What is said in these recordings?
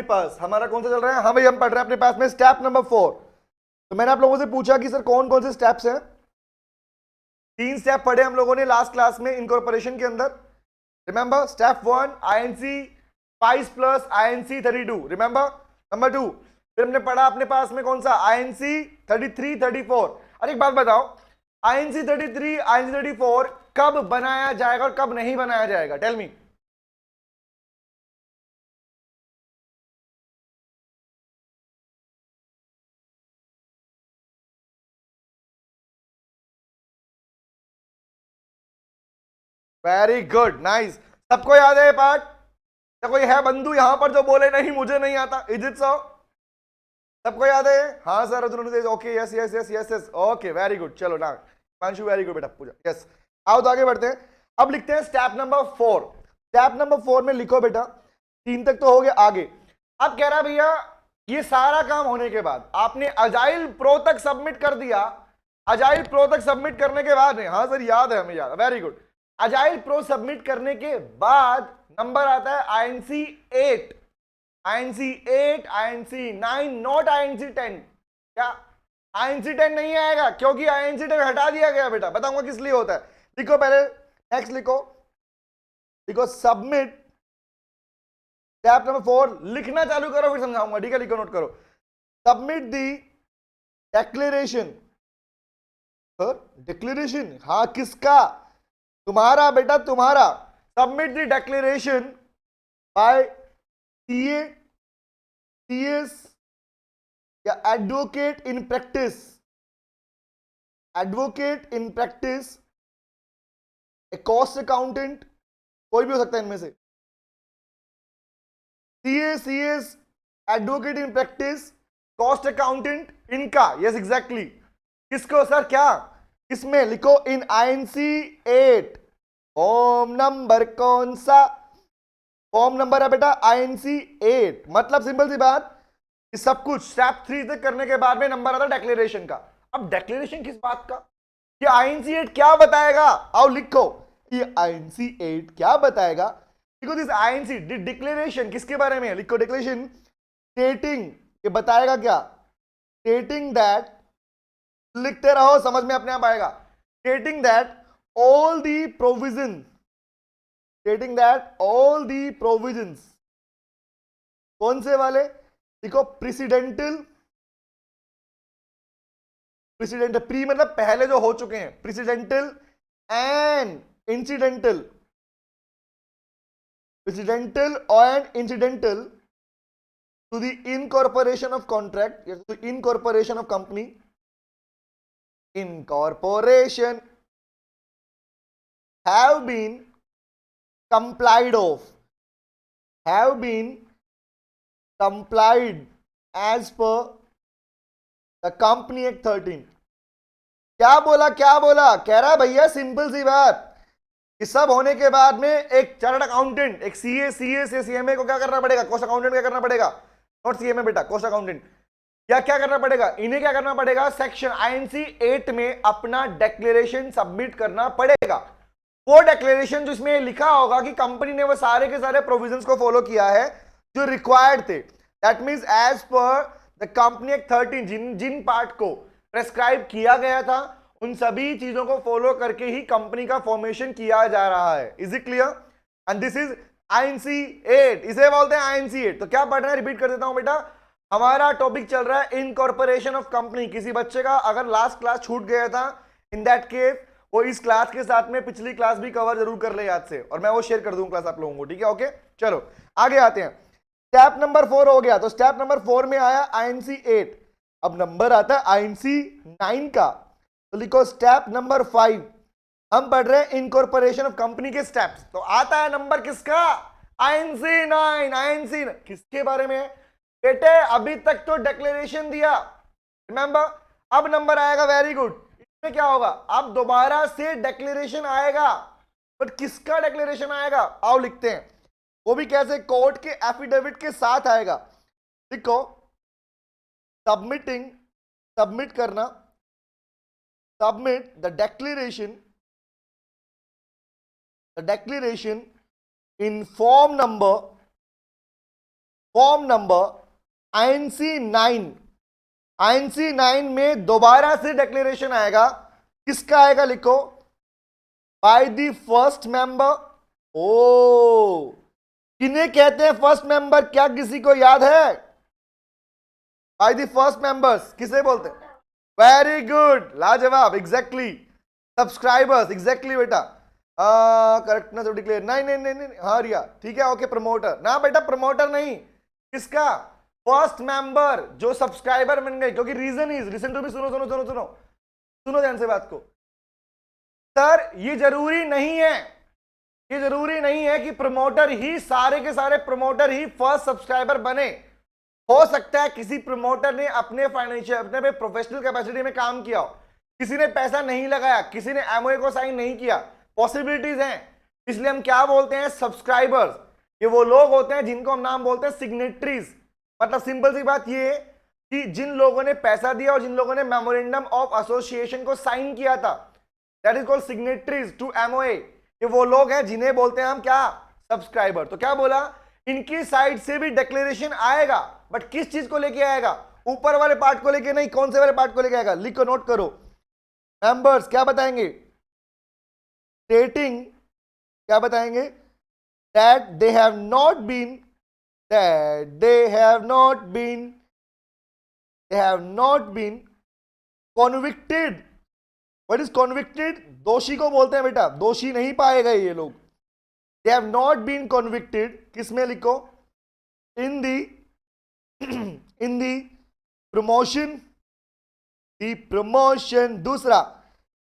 पास हमारा कौन सा चल रहा है? हाँ भाई, हम पढ़ रहे हैं अपने पास में स्टेप नंबर 4। तो मैंने आप लोगों से पूछा कि सर कौन कौन से स्टेप्स हैं। 3 स्टेप पढ़े हम लोगों ने लास्ट क्लास में इनकॉर्पोरेशन के अंदर। Remember step 1 INC 5 plus INC 32। Remember number 2 फिर हमने पढ़ा अपने पास में कौन सा? आईएनसी 33 34। अरे एक बात बताओ, आईएनसी 33 आईएनसी 34 कब बनाया जाएगा और कब नहीं बनाया जाएगा? Tell me. Very good, nice. सबको याद है ये पार्ट? या कोई है बंधु यहां पर जो बोले नहीं मुझे नहीं आता? इज इट सो? सबको याद है? हाँ sir, okay, yes yes yes yes yes, okay, very good. चलो ना हिमांशु, वेरी गुड बेटा, पूजा, यस। आओ तो आगे बढ़ते हैं। अब लिखते हैं स्टेप नंबर 4। स्टेप नंबर 4 में लिखो बेटा, 3 तक तो हो गया। आगे अब कह रहा भैया ये सारा काम होने के बाद आपने अजाइल प्रो तक सबमिट कर दिया। अजाइल प्रो तक सबमिट करने के बाद, हाँ सर याद है, हमें याद है, very good. Agile pro submit करने के बाद नंबर आता है INC 8, INC 8, INC 9, not INC 10। क्या आईएनसी 10 नहीं आएगा? क्योंकि आईएनसी 10 हटा दिया गया बेटा। बताऊंगा किस लिए होता है। लिखो पहले, नेक्स्ट लिखो, लिखो सबमिट स्टेप नंबर 4। लिखना चालू करो फिर समझाऊंगा, ठीक है? लिखो, नोट करो। Submit the declaration. डिक्लेरेशन, हाँ किसका? तुम्हारा बेटा, तुम्हारा। Submit the declaration by CA, CS या advocate in practice. Advocate in practice, a cost accountant, कोई भी हो सकता है इनमें से। CA, CS, advocate in practice, cost accountant, इनका, यस एग्जैक्टली। किसको सर? क्या किसमें? लिखो इन आईएनसी 8। फॉर्म नंबर कौन सा? फॉर्म नंबर है बेटा आईएनसी 8। मतलब सिंपल सी बात, कि सब कुछ स्टेप 3 तक करने के बाद में नंबर आता है डिक्लेरेशन का। अब डिक्लेरेशन किस बात का? ये आईएनसी 8 क्या बताएगा? आओ लिखो, ये आईएनसी 8 क्या बताएगा? लिखो दिस आईएनसी डिक्लेरेशन किसके बारे में है? लिखो डिक्लेरेशन स्टेटिंग, ये बताएगा क्या? स्टेटिंग दैट, लिखते रहो समझ में अपने आप आएगा। Stating that all the provision, stating that all the provisions. कौन से वाले? देखो प्रेसिडेंटल, प्रेसिडेंटल प्री मतलब पहले जो हो चुके हैं, presidential and incidental, presidential and incidental to the incorporation of contract, to incorporation of company, incorporation have been complied of, have been complied as per the Company Act 13। क्या बोला, क्या बोला? कह रहा भैया सिंपल सी बात कि सब होने के बाद में एक चार्टर्ड अकाउंटेंट, एक सीए, सीएस या सीएमए को क्या करना पड़ेगा? कॉस्ट अकाउंटेंट क्या करना पड़ेगा? नॉट सीएमए बेटा, कॉस्ट अकाउंटेंट। या क्या करना पड़ेगा? इन्हें क्या करना पड़ेगा? सेक्शन आईएनसी 8 में अपना डिक्लेरेशन सबमिट करना पड़ेगा। वो डिक्लेरेशन जिसमें लिखा होगा कि कंपनी ने वो सारे के सारे प्रोविजंस को फॉलो किया है जो रिक्वायर्ड थे। That means as per the company act 13, जिन जिन पार्ट को प्रेस्क्राइब किया गया था उन सभी चीजों को फॉलो करके ही कंपनी का फॉर्मेशन किया जा रहा है। Is it clear? And this is INC 8, इसे बोलते हैं आईएनसी 8। तो क्या पढ़ रहे हैं? रिपीट कर देता हूं बेटा, हमारा टॉपिक चल रहा है इनकॉर्पोरेशन ऑफ कंपनी। किसी बच्चे का अगर लास्ट क्लास छूट गया था, इन दैट केस वो इस क्लास के साथ में पिछली क्लास भी कवर जरूर कर ले याद से, और मैं वो शेयर कर दूंगा क्लास आप लोगों को, ठीक है? ओके चलो आगे आते हैं। स्टेप नंबर 4 हो गया, तो स्टेप नंबर 4 में आया आईएनसी 8। अब नंबर आता है आईएनसी 9 का, तो लिखो स्टेप नंबर 5। हम पढ़ रहे हैं इनकॉर्पोरेशन ऑफ कंपनी के स्टेप्स, तो आता है नंबर किसका? आईएनसी 9। आईएनसी किसके बारे में बेटे? अभी तक तो डिक्लेरेशन दिया, रिमेंबर। अब नंबर आएगा, वेरी गुड। इसमें क्या होगा? अब दोबारा से डिक्लेरेशन आएगा, बट किसका डिक्लेरेशन आएगा? आओ लिखते हैं, वो भी कैसे? कोर्ट के एफिडेविट के साथ आएगा। लिखो सबमिटिंग, सबमिट करना, submit the declaration in form number form number INC 9, INC 9 में दोबारा से डिक्लेरेशन आएगा, किसका आएगा लिखो, बाय द फर्स्ट मेंबर। ओ, किन्हें कहते हैं फर्स्ट मेंबर, क्या किसी को याद है? बाय द फर्स्ट मेंबर्स किसे बोलते हैं? वेरी गुड, लाजवाब, एग्जैक्टली, सब्सक्राइबर्स, एग्जैक्टली बेटा, करेक्टनेस डिक्लेयर, नहीं नहीं नहीं नहीं, हाँ रिया ठीक है, ओके, प्रमोटर ना बेटा, प्रमोटर नहीं, किसका? फर्स्ट मेंबर जो सब्सक्राइबर बन गए, क्योंकि reason is, listen to me, सुनो सुनो सुनो सुनो सुनो ध्यान से बात को। सर ये जरूरी नहीं है, ये जरूरी नहीं है कि प्रमोटर ही, सारे के सारे प्रमोटर ही फर्स्ट सब्सक्राइबर बने। हो सकता है किसी प्रमोटर ने अपने फाइनेंशियल, अपने प्रोफेशनल कैपेसिटी में काम किया हो, किसी ने पैसा नहीं लगाया, किसी ने एमओए को साइन नहीं किया, पॉसिबिलिटीज हैं, इसलिए हम क्या बोलते हैं? सब्सक्राइबर्स। ये वो लोग होते हैं जिनको हम नाम बोलते हैं सिग्नेटरीज। मतलब सिंपल सी बात ये है कि जिन लोगों ने पैसा दिया और जिन लोगों ने मेमोरेंडम ऑफ एसोसिएशन को साइन किया था, that is called signatories to MOA. ये वो लोग हैं जिन्हें बोलते हैं हम क्या? सब्सक्राइबर। तो क्या बोला, इनकी साइड से भी डिक्लेरेशन आएगा, बट किस चीज को लेके आएगा? ऊपर वाले पार्ट को लेके नहीं, कौन से वाले पार्ट को लेके आएगा? लिखो, नोट करो। मेंबर्स क्या बताएंगे? स्टेटिंग, क्या बताएंगे? That they have not been, that they have not been, they have not been convicted. What is convicted? दोषी को बोलते हैं बेटा, दोषी नहीं पाए गए ये लोग। They have not been convicted, किसमें लिखो? इन दी in the promotion, the promotion, दूसरा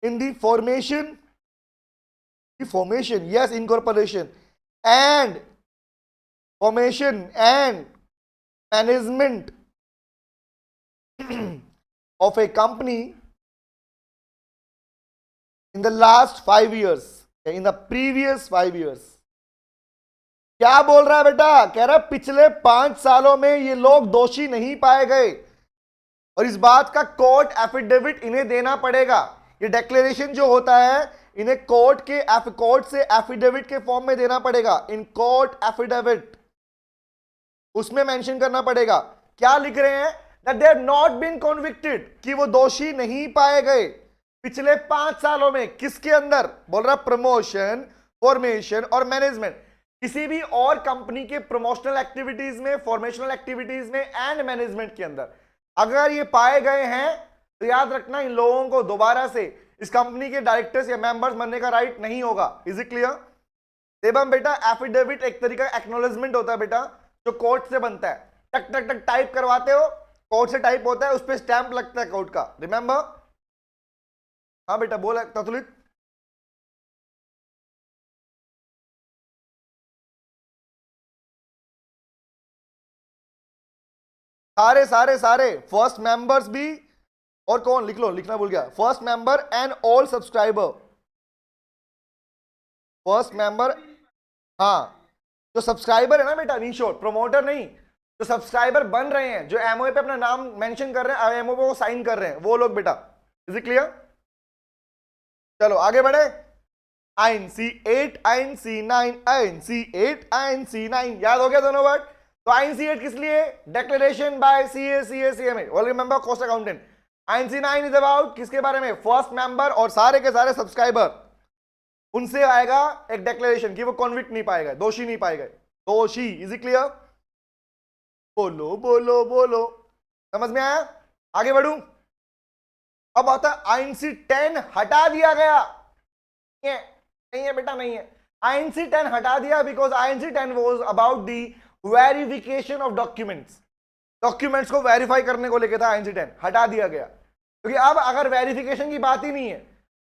in the formation, the formation, yes, incorporation and formation and management of a company in the last 5 years, in the previous 5 years। क्या बोल रहा है बेटा? कह रहा है पिछले 5 सालों में ये लोग दोषी नहीं पाए गए, और इस बात का कोर्ट एफिडेविट इन्हें देना पड़ेगा। ये डिक्लेरेशन जो होता है इन्हें कोर्ट से एफिडेविट के फॉर्म में देना पड़ेगा, इन कोर्ट एफिडेविट। उसमें मेंशन करना पड़ेगा, क्या लिख रहे हैं? That they have not been convicted, कि वो दोषी नहीं पाए गए पिछले 5 सालों में। किसके अंदर? बोल रहा प्रमोशन, फॉर्मेशन और मैनेजमेंट। किसी भी और कंपनी के प्रमोशनल एक्टिविटीज में, फॉर्मेशनल एक्टिविटीज में एंड मैनेजमेंट के अंदर अगर ये पाए गए हैं, तो याद रखना इन लोगों को दोबारा से इस कंपनी के डायरेक्टर्स या मेंबर्स बनने का राइट नहीं होगा। Is it clear? देवम बेटा, एफिडेविट एक तरीका एक्नॉलेजमेंट होता है बेटा, जो कोर्ट से बनता है। टक टक टक टाइप करवाते हो, कोर्ट से टाइप होता है, उस पर स्टैंप लगता है कोर्ट का, रिमेंबर? हाँ बेटा बोला ततुलित। सारे सारे सारे फर्स्ट मेंबर्स भी, और कौन? लिख लो, लिखना भूल गया। First member and all subscriber, first member, हाँ, जो सब्सक्राइबर है ना बेटा, इन शॉर्ट प्रमोटर नहीं, जो सब्सक्राइबर बन रहे हैं, जो एमओए पे अपना नाम मेंशन कर रहे हैं, एमओए को साइन कर रहे हैं, वो लोग बेटा। Is it clear? चलो आगे बढ़े। INC 8, INC 9, INC 8, INC 9, याद हो गया दोनों वर्ड? तो INC 8 किस लिए? Declaration bye CA, CMA, all remember, cost accountant. INC 9 is about किसके बारे में? फर्स्ट मेंबर और सारे के सारे सब्सक्राइबर। उनसे आएगा एक डिक्लेरेशन कि वो कॉन्विक्ट नहीं पाए गए, दोषी नहीं पाए गए, दोषी। Is it clear? बोलो बोलो बोलो, समझ में आया? आगे बढ़ू। अब आता है INC 10 हटा दिया गया, नहीं है बेटा, नहीं है। INC 10 हटा दिया because INC 10 was about the verification of documents. Documents को वेरीफाई करने को लेके था INC 10, हटा दिया गया। क्योंकि अब अगर वेरिफिकेशन की बात ही नहीं है,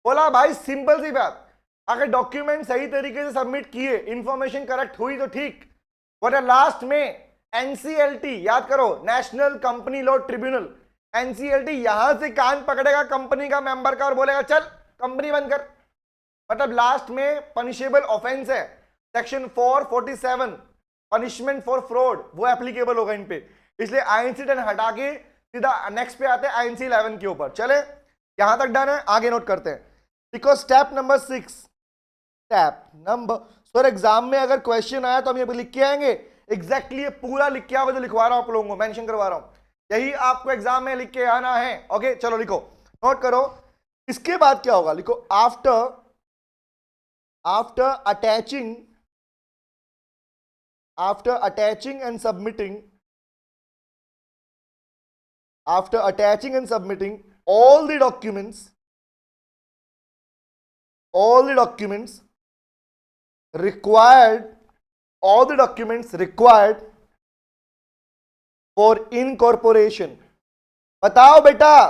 बोला भाई सिंपल सी बात, अगर डॉक्यूमेंट सही तरीके से सबमिट किए, इंफॉर्मेशन करेक्ट हुई तो ठीक, वरना लास्ट में NCLT, याद करो, national Company Law tribunal, NCLT यहां से कान पकड़ेगा कंपनी का मेंबर का और बोलेगा चल कंपनी बंद कर। मतलब लास्ट में पनिशेबल ऑफेंस है, सेक्शन 447 पनिशमेंट फॉर फ्रॉड, वो एप्लीकेबल होगा इन पे। इसलिए INC 10 हटा के सीधा नेक्स्ट पे आते हैं INC 11 के ऊपर। चले यहां तक डन है, आगे नोट करते हैं। Because step number 6, step number, sir exam में अगर क्वेश्चन आया तो हम ये लिख के आएंगे, एग्जैक्टली ये पूरा लिख के आओगे जो लिखवा रहा हूं आप लोगों को, मेंशन करवा रहा हूं, यही आपको एग्जाम में लिख के आना है। ओके चलो लिखो, नोट करो। इसके बाद क्या होगा, लिखो after attaching and submitting all the documents required for incorporation। बताओ बेटा,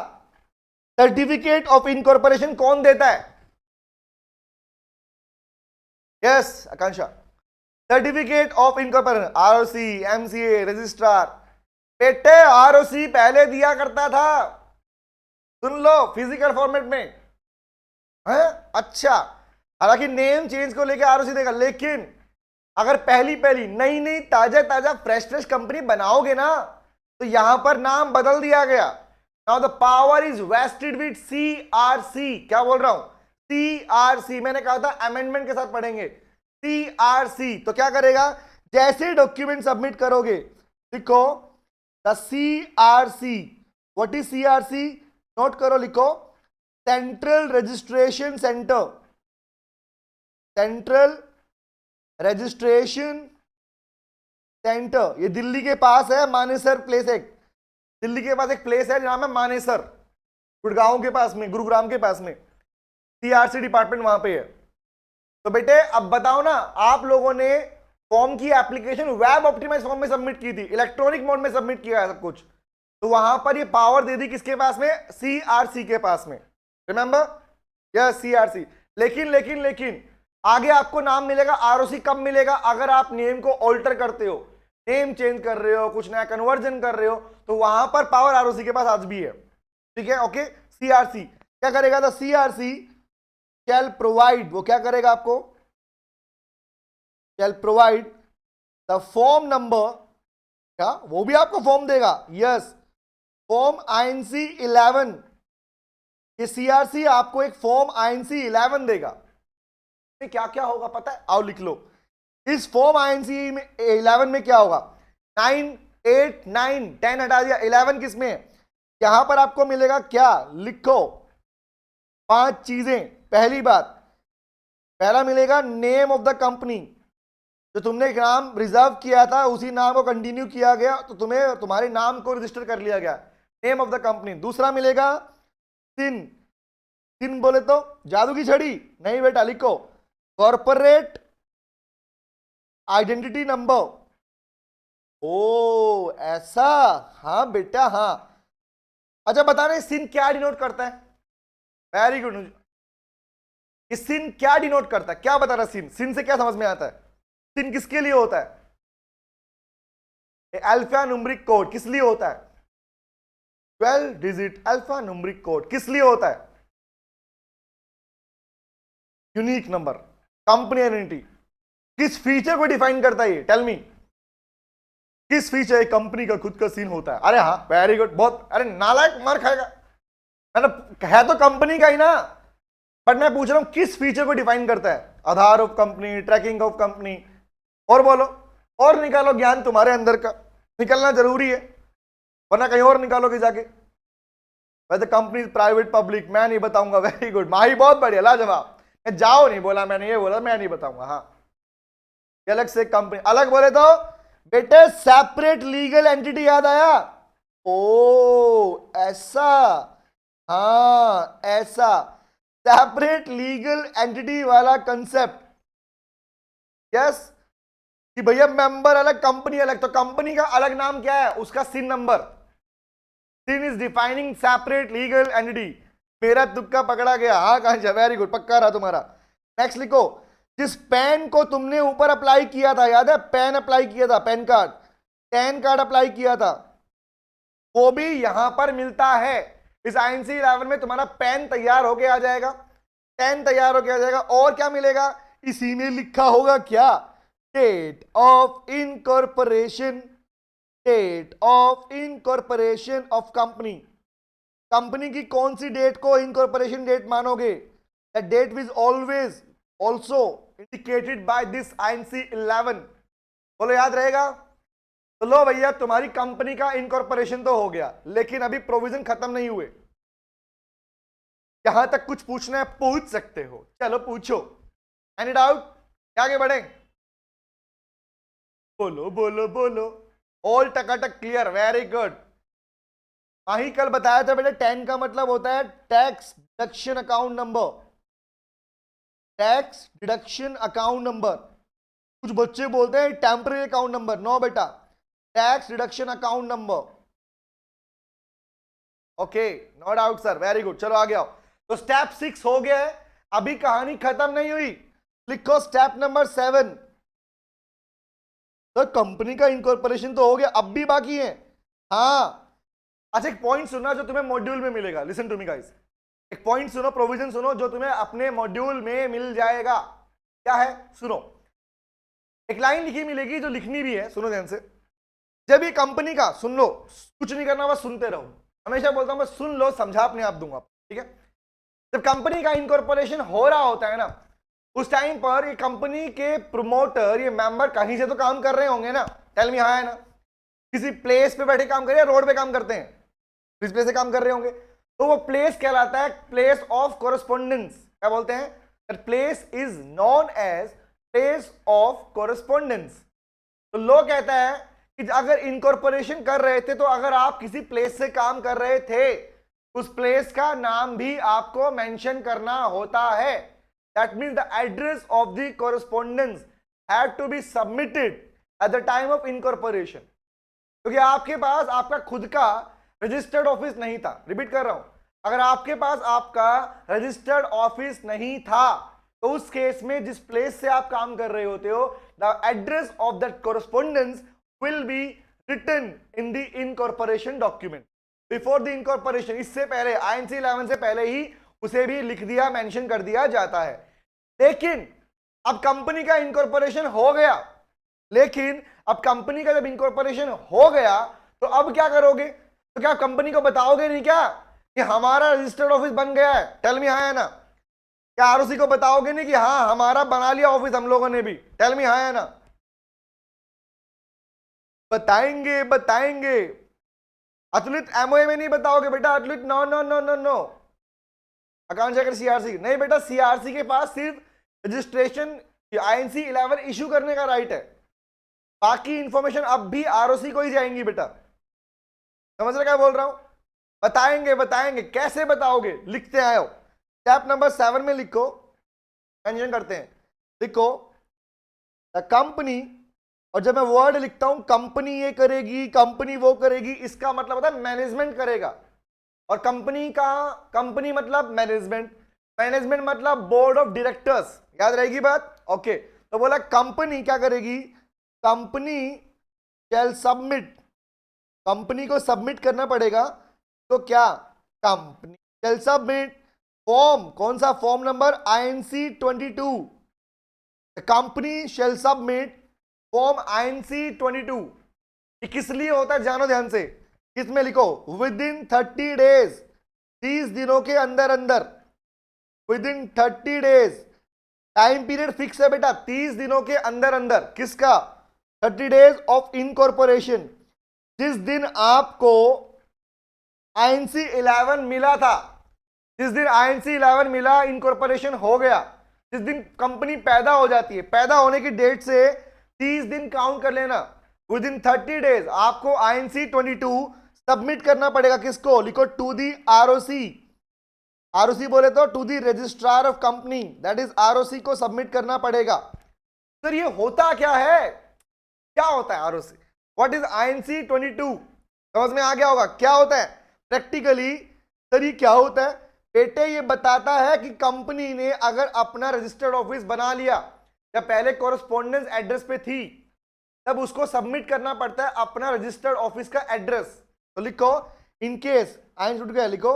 सर्टिफिकेट ऑफ इनकॉर्पोरेशन कौन देता है? Yes Akanksha, certificate of incorporation ROC, MCA, registrar. बेटे आरओसी पहले दिया करता था, सुन लो, फिजिकल फॉर्मेट में है। अच्छा, हालांकि नेम चेंज को लेकर आरओसी देगा, लेकिन अगर पहली नई ताजा फ्रेश कंपनी बनाओगे ना, तो यहां पर नाम बदल दिया गया। Now the power is wasted with CRC. क्या बोल रहा हूं? सीआरसी। मैंने कहा था अमेंडमेंट के साथ पढ़ेंगे। सीआरसी तो क्या करेगा, जैसे डॉक्यूमेंट सबमिट करोगे, लिखो the CRC. What is CRC? Note करो, लिखो central registration centre. Central registration centre, ये दिल्ली के पास है, मानेसर प्लेस। एक दिल्ली के पास एक प्लेस है, नाम है मानेसर, गुड़गांव के पास में, गुरुग्राम के पास में। सीआरसी डिपार्टमेंट वहां पे है। तो बेटे अब बताओ ना, आप लोगों ने फॉर्म की एप्लीकेशन वेब ऑप्टिमाइज फॉर्म में सबमिट की थी, इलेक्ट्रॉनिक मोड में सबमिट किया है सब कुछ, तो वहां पर ये पावर दे दी किसके पास में? सीआरसी के पास में। रिमेंबर? Yes CRC. लेकिन आगे आपको नाम मिलेगा आरओसी कब मिलेगा? अगर आप नेम को ऑल्टर करते हो, नेम चेंज कर रहे हो, कुछ नया कन्वर्जन कर रहे हो, तो वहां पर पावर आरओसी के पास आज भी है। ठीक है, ओके। सीआरसी क्या करेगा? द सीआरसी शैल प्रोवाइड, वो क्या करेगा आपको? शैल प्रोवाइड द फॉर्म नंबर। क्या वो भी आपको फॉर्म देगा? Yes, form INC 11। ये सीआरसी आपको एक फॉर्म आईएनसी 11 देगा। क्या क्या होगा पता है? आओ लिख लो। इस फॉर्म आईएनसी में 11 में क्या होगा? 9, 8, 9, 10 हटा दिया, 11 किस में है? यहां पर आपको मिलेगा क्या? लिखो 5 चीजें। पहली बात, पहला मिलेगा नेम ऑफ द कंपनी, जो तुमने नाम रिजर्व किया था उसी नाम को कंटिन्यू किया गया, तो तुम्हारे नाम को रजिस्टर कर लिया गया, नेम ऑफ द कंपनी। दूसरा मिलेगा सिन। सिन बोले तो जादू की छड़ी नहीं बेटा, लिखो कॉर्पोरेट आइडेंटिटी नंबर। ओ ऐसा, हाँ बेटा हाँ। अच्छा बताना सिन क्या डिनोट करता है? Very good. सिन क्या डिनोट करता है? क्या बता रहा सिन? सिन से क्या समझ में आता है? सिन किसके लिए होता है? अल्फा न्यूमेरिक कोड किस लिए होता है? 12 डिजिट अल्फा न्यूमेरिक कोड किस लिए होता है? Unique number, company identity. किस फीचर को डिफाइन करता है ये? टेल मी, किस फीचर कंपनी का खुद का सीन होता है? अरे हाँ वेरी गुड, बहुत। अरे नालायक मार खाएगा, मैंने है तो कंपनी का ही ना, बट मैं पूछ रहा हूं किस फीचर को डिफाइन करता है? आधार of company, tracking of company, और बोलो, और निकालो ज्ञान तुम्हारे अंदर का, निकलना जरूरी है, वरना कहीं और निकालोगे जाके। वैसे कंपनी प्राइवेट पब्लिक मैं नहीं बताऊंगा। वेरी गुड माही, बहुत बढ़िया, लाजवाब। जाओ नहीं बोला मैंने, ये बोला मैं नहीं बताऊंगा। हाँ, अलग से कंपनी, अलग बोले तो बेटे सेपरेट लीगल एंटिटी याद आया? ओ ऐसा, हाँ ऐसा सेपरेट लीगल एंटिटी वाला कंसेप्ट। यस, कि भैया मेंबर अलग, कंपनी अलग, तो कंपनी का अलग नाम क्या है? उसका CIN number. CIN is defining separate legal entity. मेरा तुक्का पकड़ा गया, हाँ कहां? वेरी गुड, पक्का रहा तुम्हारा। नेक्स्ट लिखो, जिस पेन को तुमने ऊपर अप्लाई किया था, याद है? पेन अप्लाई किया था, PAN card, pan card apply किया था, वो भी यहां पर मिलता है। इस आईएनसी 11 में तुम्हारा पेन तैयार होके आ जाएगा, पेन तैयार होके आ जाएगा। और क्या मिलेगा? इसी में लिखा होगा क्या? Date of incorporation, date of incorporation of company. Company की कौन सी डेट को इनकॉर्पोरेशन डेट मानोगे? That date is always also indicated by this INC 11। बोलो याद रहेगा? तो लो भैया, तुम्हारी कंपनी का इनकॉर्पोरेशन तो हो गया, लेकिन अभी प्रोविजन खत्म नहीं हुए। यहां तक कुछ पूछना है पूछ सकते हो, चलो पूछो। Any doubt? आगे बढ़े? बोलो बोलो बोलो। ऑल टकाटक क्लियर, वेरी गुड। ही कल बताया था बेटा, 10 का मतलब होता है tax deduction account number. Tax deduction account number. कुछ बच्चे बोलते हैं टेम्पररी अकाउंट नंबर। नो बेटा, tax deduction account number. Okay, no doubt sir, very good. चलो आगे आओ। तो स्टेप 6 हो गया है, अभी कहानी खत्म नहीं हुई। लिखो स्टेप नंबर 7। तो कंपनी का इनकॉर्पोरेशन तो हो गया, अब भी बाकी है। हाँ, अच्छा एक पॉइंट सुनना जो तुम्हें मॉड्यूल में मिलेगा। लिसन टू मी गाइस, एक पॉइंट सुनो, प्रोविजन सुनो जो तुम्हें अपने मॉड्यूल में मिल जाएगा। क्या है? सुनो, एक लाइन लिखी मिलेगी जो लिखनी भी है, सुनो ध्यान से। जब ये कंपनी का, सुन लो, कुछ नहीं करना, बस सुनते रहो। हमेशा बोलता हूं बस सुन लो, समझा अपने आप दूंगा, ठीक है। जब कंपनी का इनकॉर्पोरेशन हो रहा होता है ना, उस टाइम पर ये कंपनी के प्रमोटर, ये मेंबर कहीं से तो काम कर रहे होंगे ना। टेल मी, हाँ है ना? किसी प्लेस पे बैठे काम कर रहे हैं, रोड पे काम करते हैं, किस प्लेस से काम कर रहे होंगे, तो वो प्लेस कहलाता है प्लेस ऑफ कोरस्पोंडेंस। क्या बोलते हैं? That place is known as place of correspondence. तो लोग कहता है कि अगर इनकॉर्पोरेशन कर रहे थे, तो अगर आप किसी प्लेस से काम कर रहे थे, उस प्लेस का नाम भी आपको मेंशन करना होता है। That means the address of the correspondence had to be submitted at the time of incorporation. क्योंकि आपके पास आपका खुद का रजिस्टर्ड ऑफिस नहीं था। रिपीट कर रहा हूं, अगर आपके पास आपका रजिस्टर्ड ऑफिस नहीं था, तो उस केस में जिस प्लेस से आप काम कर रहे होते हो, the address of that correspondence will be written in the incorporation document before the incorporation. इससे पहले, INC 11 से पहले ही उसे भी लिख दिया, मेंशन कर दिया जाता है। लेकिन अब कंपनी का इनकॉर्पोरेशन हो गया, लेकिन अब कंपनी का जब इनकॉर्पोरेशन हो गया, तो अब क्या करोगे? तो क्या कंपनी को बताओगे नहीं क्या कि हमारा रजिस्टर्ड ऑफिस बन गया है? टेल मी, हाँ है ना? क्या ROC को बताओगे नहीं कि हाँ हमारा बना लिया ऑफिस हम लोगों ने भी? टेल मी, हाँ है ना? बताएंगे बताएंगे। अतुलित MOA में नहीं बताओगे बेटा, Atulit no no no no no. Account checker CRC नहीं बेटा, CRC के पास सिर्फ रजिस्ट्रेशन INC 11 इशू करने का राइट है, बाकी इंफॉर्मेशन अब भी ROC को ही जाएंगी बेटा। समझ रहे क्या बोल रहा हूं? बताएंगे बताएंगे, कैसे बताओगे? लिखते आए हो, स्टेप नंबर 7 में लिखो, मेंशन करते हैं, लिखो द कंपनी। और जब मैं वर्ड लिखता हूं कंपनी ये करेगी, कंपनी वो करेगी, इसका मतलब होता है मैनेजमेंट करेगा। और कंपनी मतलब मैनेजमेंट, मैनेजमेंट मतलब बोर्ड ऑफ डायरेक्टर्स। याद रहेगी बात? ओके, तो बोला कंपनी क्या करेगी? कंपनी शैल सबमिट, कंपनी को सबमिट करना पड़ेगा। तो क्या? कंपनी शैल सबमिट फॉर्म, कौन सा form number? INC 22। Company shall submit form INC 22। ये किस लिए होता है जानो ध्यान से, किसमें लिखो? विद इन 30 डेज, 30 दिनों के अंदर अंदर, with in 30 days. Time period fix है बेटा, 30 दिनों के अंदर अंदर। किसका? 30 डेज ऑफ इनकॉर्पोरेशन। जिस दिन आपको INC 11 मिला था, जिस दिन INC 11 मिला, इनकॉर्पोरेशन हो गया, जिस दिन कंपनी पैदा हो जाती है, पैदा होने की डेट से 30 दिन काउंट कर लेना। विद इन 30 डेज आपको INC 22 सबमिट करना पड़ेगा। किसको? लिखो टू दी ROC। ROC बोले तो to the registrar of company, that is ROC को सबमिट करना पड़ेगा। सर ये होता क्या है? क्या होता है ROC? What is INC 22? समझ में आ गया होगा क्या होता है प्रैक्टिकली। सर ये क्या होता है बेटे? ये बताता है कि कंपनी ने अगर अपना रजिस्टर्ड ऑफिस बना लिया, या पहले कॉरेस्पोंडेंस एड्रेस पे थी, तब उसको सबमिट करना पड़ता है अपना रजिस्टर्ड ऑफिस का एड्रेस। तो लिखो इन केस INC 22 क्या है? लिखो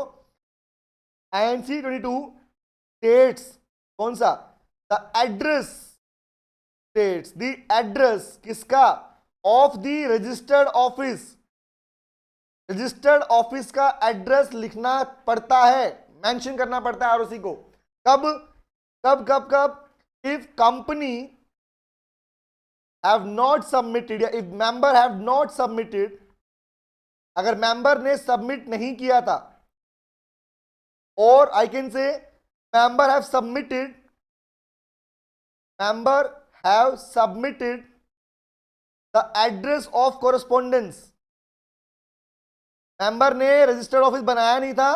INC 22 स्टेट्स, कौन सा? The address, states the address किसका? Of the registered office. Registered office का एड्रेस लिखना पड़ता है, मेंशन करना पड़ता है ROC को। कब कब कब कब? If company have not submitted, या if member have not submitted, अगर मेंबर ने सबमिट नहीं किया था, और I can say member have submitted, member have submitted the address of correspondence, मेंबर ने रजिस्टर्ड ऑफिस बनाया नहीं था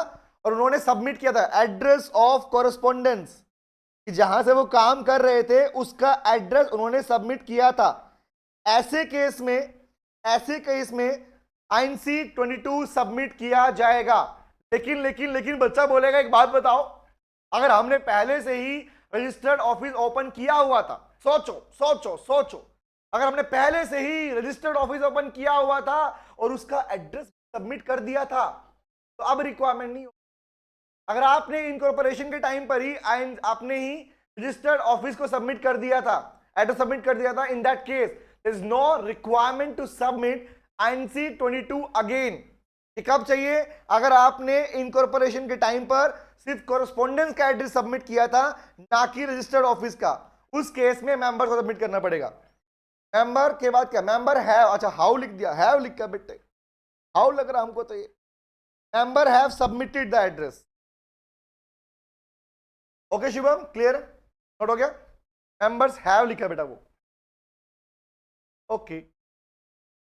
और उन्होंने सबमिट किया था एड्रेस ऑफ कोरेस्पोंडेंस, कि जहां से वो काम कर रहे थे उसका एड्रेस उन्होंने सबमिट किया था। ऐसे केस में आईएनसी 22 सबमिट किया जाएगा। लेकिन बच्चा बोलेगा एक बात बताओ, अगर हमने पहले से ही रजिस्टर्ड ऑफिस ओपन किया हुआ था, सोचो, अगर हमने पहले से ही रजिस्टर्ड ऑफिस ओपन किया हुआ था और उसका एड्रेस सबमिट कर दिया था, तो अब रिक्वायरमेंट नहीं हो। अगर आपने इनकॉर्पोरेशन के टाइम पर ही आपने ही रजिस्टर्ड ऑफिस को सबमिट कर दिया था, एड्रेस सबमिट कर दिया था, in that case there is no requirement to submit INC 22 अगेन। कब चाहिए? अगर आपने इनकॉर्पोरेशन के टाइम पर सिर्फ कोरेस्पोंडेंस का एड्रेस सबमिट किया था, ना कि रजिस्टर्ड ऑफिस का, उस केस में मेंबर को सबमिट करना पड़ेगा। मेंबर के बाद क्या? मेंबर हैव, अच्छा हाउ लिख दिया, हैव लिख कर बेटे, हाउ लग रहा हमको तो ये member have submitted the address. Okay Shubham, clear? Note हो गया? मेंबर्स हैव लिखा बेटा वो। ओके,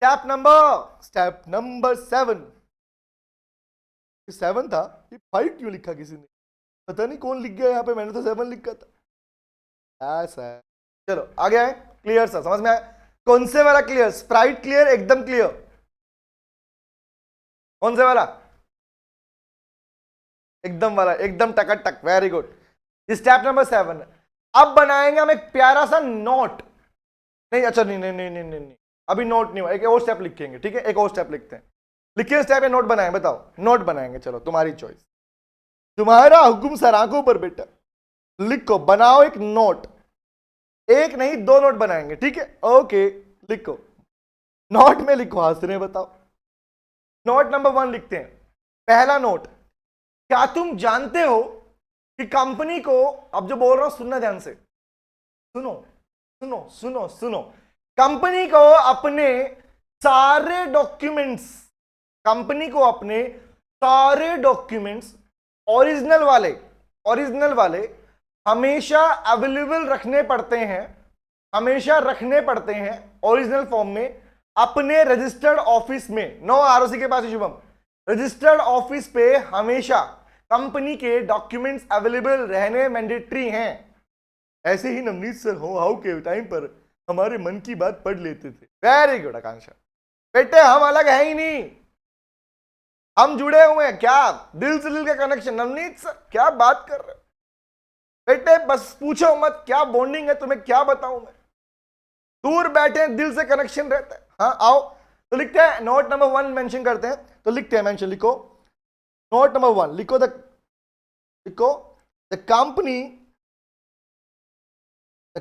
स्टेप नंबर 7 था, ये 5 क्यों लिखा किसी ने? पता नहीं कौन लिख गया यहाँ पे, मैंने तो 7 लिखा था। ऐसा है, चलो आगे आए। क्लियर सर, समझ में आया? कौन से वाला क्लियर? स्प्राइट क्लियर, एकदम क्लियर? कौन से वाला? एकदम वाला, एकदम टक, वेरी गुड। Step number 7। अब बनाएंगे हम एक प्यारा सा नोट। नहीं, अच्छा नहीं, अभी नोट नहीं हुआ, एक और स्टेप लिखेंगे, ठीक है? एक और स्टेप लिखते हैं। लिखिए स्टेप या नोट बनाएंगे? बताओ, नोट बनाएंगे, चलो तुम्हारी चॉइस, तुम्हारा हुक्म सर, आंखों पर बेटा। लिखो, बनाओ एक नोट, एक नहीं 2 नोट बनाएंगे, ठीक है? ओके, लिखो। नोट में लिखो, हंस रहे बताओ। नोट नंबर 1 लिखते हैं। पहला नोट, क्या तुम जानते हो कि कंपनी को, अब जो बोल रहा हूं सुनना ध्यान से, सुनो। कंपनी को अपने सारे डॉक्यूमेंट्स ओरिजिनल वाले हमेशा अवेलेबल रखने पड़ते हैं ओरिजिनल फॉर्म में अपने रजिस्टर्ड ऑफिस में। नो आरओसी के पास शुभम, रजिस्टर्ड ऑफिस पे हमेशा कंपनी के डॉक्यूमेंट्स अवेलेबल रहने मैंडेटरी हैं। ऐसे ही नवनीत सर हाउ के टाइम पर हमारे मन की बात पढ़ लेते थे। वेरी गुड आकांक्षा बेटे, हम अलग है ही नहीं, हम जुड़े हुए हैं। क्या दिल से दिल का कनेक्शन? नवनीत सर क्या बात कर रहे हो बेटे, बस पूछो मत क्या बॉन्डिंग है, तुम्हें क्या बताऊं मैं। दूर बैठे दिल से कनेक्शन रहता है। हाँ आओ, तो लिखते हैं नोट नंबर 1 मेंशन करते हैं, तो लिखते हैं, मेंशन लिखो। नोट नंबर 1 लिखो, the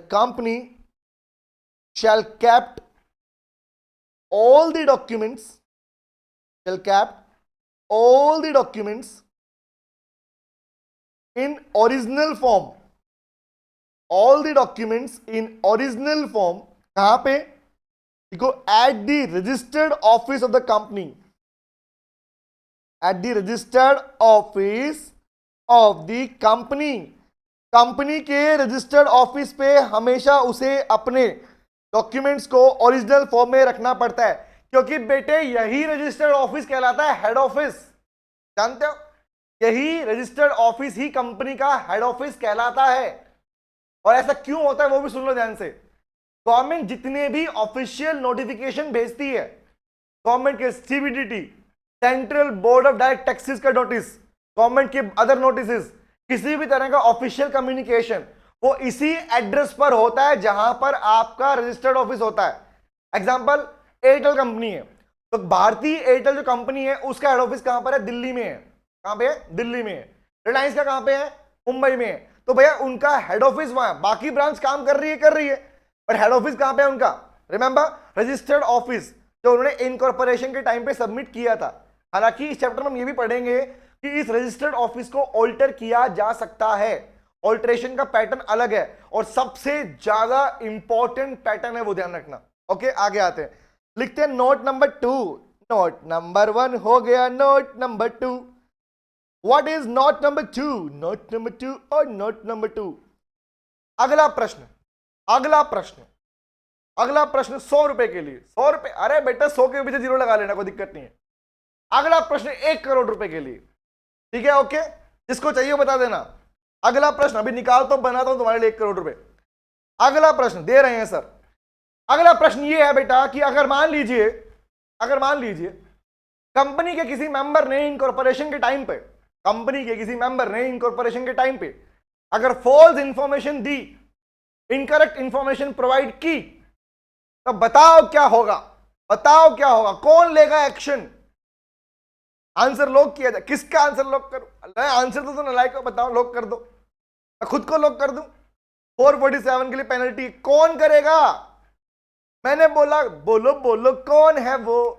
company shall kept all the documents in original form, कहां पे? देखो, at the registered office of the company, company के रजिस्टर्ड ऑफिस पे हमेशा उसे अपने डॉक्यूमेंट्स को ओरिजिनल फॉर्म में रखना पड़ता है, क्योंकि बेटे यही रजिस्टर्ड ऑफिस कहलाता है हेड ऑफिस। जानते हो, यही रजिस्टर्ड ऑफिस ही कंपनी का हेड ऑफिस कहलाता है। और ऐसा क्यों होता है वो भी सुन लो ध्यान से। गवर्नमेंट जितने भी ऑफिशियल नोटिफिकेशन भेजती है, गवर्नमेंट के CBDT, central board of direct taxes का नोटिस, गवर्नमेंट के अदर नोटिस, किसी भी तरह का ऑफिशियल कम्युनिकेशन, वो इसी एड्रेस पर होता है जहां पर आपका रजिस्टर्ड ऑफिस होता है। एग्जांपल, एयरटेल कंपनी है, तो भारतीय एयरटेल जो कंपनी है उसका हेड ऑफिस कहां पर है? दिल्ली में है। कहां पे है? दिल्ली में है। रिलायंस का कहां पे है? मुंबई में है। तो भैया उनका हेड ऑफिस वहां, बाकी ब्रांच काम कर रही है, पर हेड ऑफिस कहां पे है उनका? रिमेंबर, रजिस्टर्ड ऑफिस जो उन्होंने इनकॉर्पोरेशन के टाइम पे सबमिट किया था। हालांकि इस चैप्टर में हम ये भी पढ़ेंगे कि इस रजिस्टर्ड ऑफिस को ऑल्टर किया जा सकता है, ऑल्टरेशन का पैटर्न अलग है, और सबसे ज्यादा इंपॉर्टेंट पैटर्न है वो ध्यान रखना। ओके आगे आते हैं, लिखते हैं नोट नंबर 2। नोट नंबर 1 हो गया, note number 2। What is note number 2? Note number 2 और नोट नंबर 2। अगला प्रश्न, अगला प्रश्न, अगला प्रश्न 100 रुपए के लिए। 100 रुपए, अरे बेटा 100 के पीछे जीरो लगा लेना, कोई दिक्कत नहीं है। अगला प्रश्न 1 करोड़ रुपए के लिए, ठीक है ओके, जिसको चाहिए बता देना। अगला प्रश्न अभी निकालता हूं, बनाता हूं तुम्हारे लिए 1 करोड़ रुपए। अगला प्रश्न दे रहे हैं सर। अगला प्रश्न ये है बेटा कि अगर मान लीजिए, अगर मान लीजिए कंपनी के किसी मेंबर ने इनकॉर्पोरेशन के टाइम पे, कंपनी के किसी मेंबर ने इनकॉर्पोरेशन के टाइम पे अगर फॉल्स इंफॉर्मेशन दी, इनकरेक्ट इंफॉर्मेशन प्रोवाइड की, तो बताओ क्या होगा, बताओ क्या होगा, कौन लेगा एक्शन? आंसर लॉक किया जाए, किसका आंसर लॉक करूं? आंसर तो नालायक को बताओ, लॉक कर दो, मैं खुद को लॉक कर दूं। 447 के लिए पेनल्टी कौन करेगा? मैंने बोला बोलो बोलो, कौन है वो,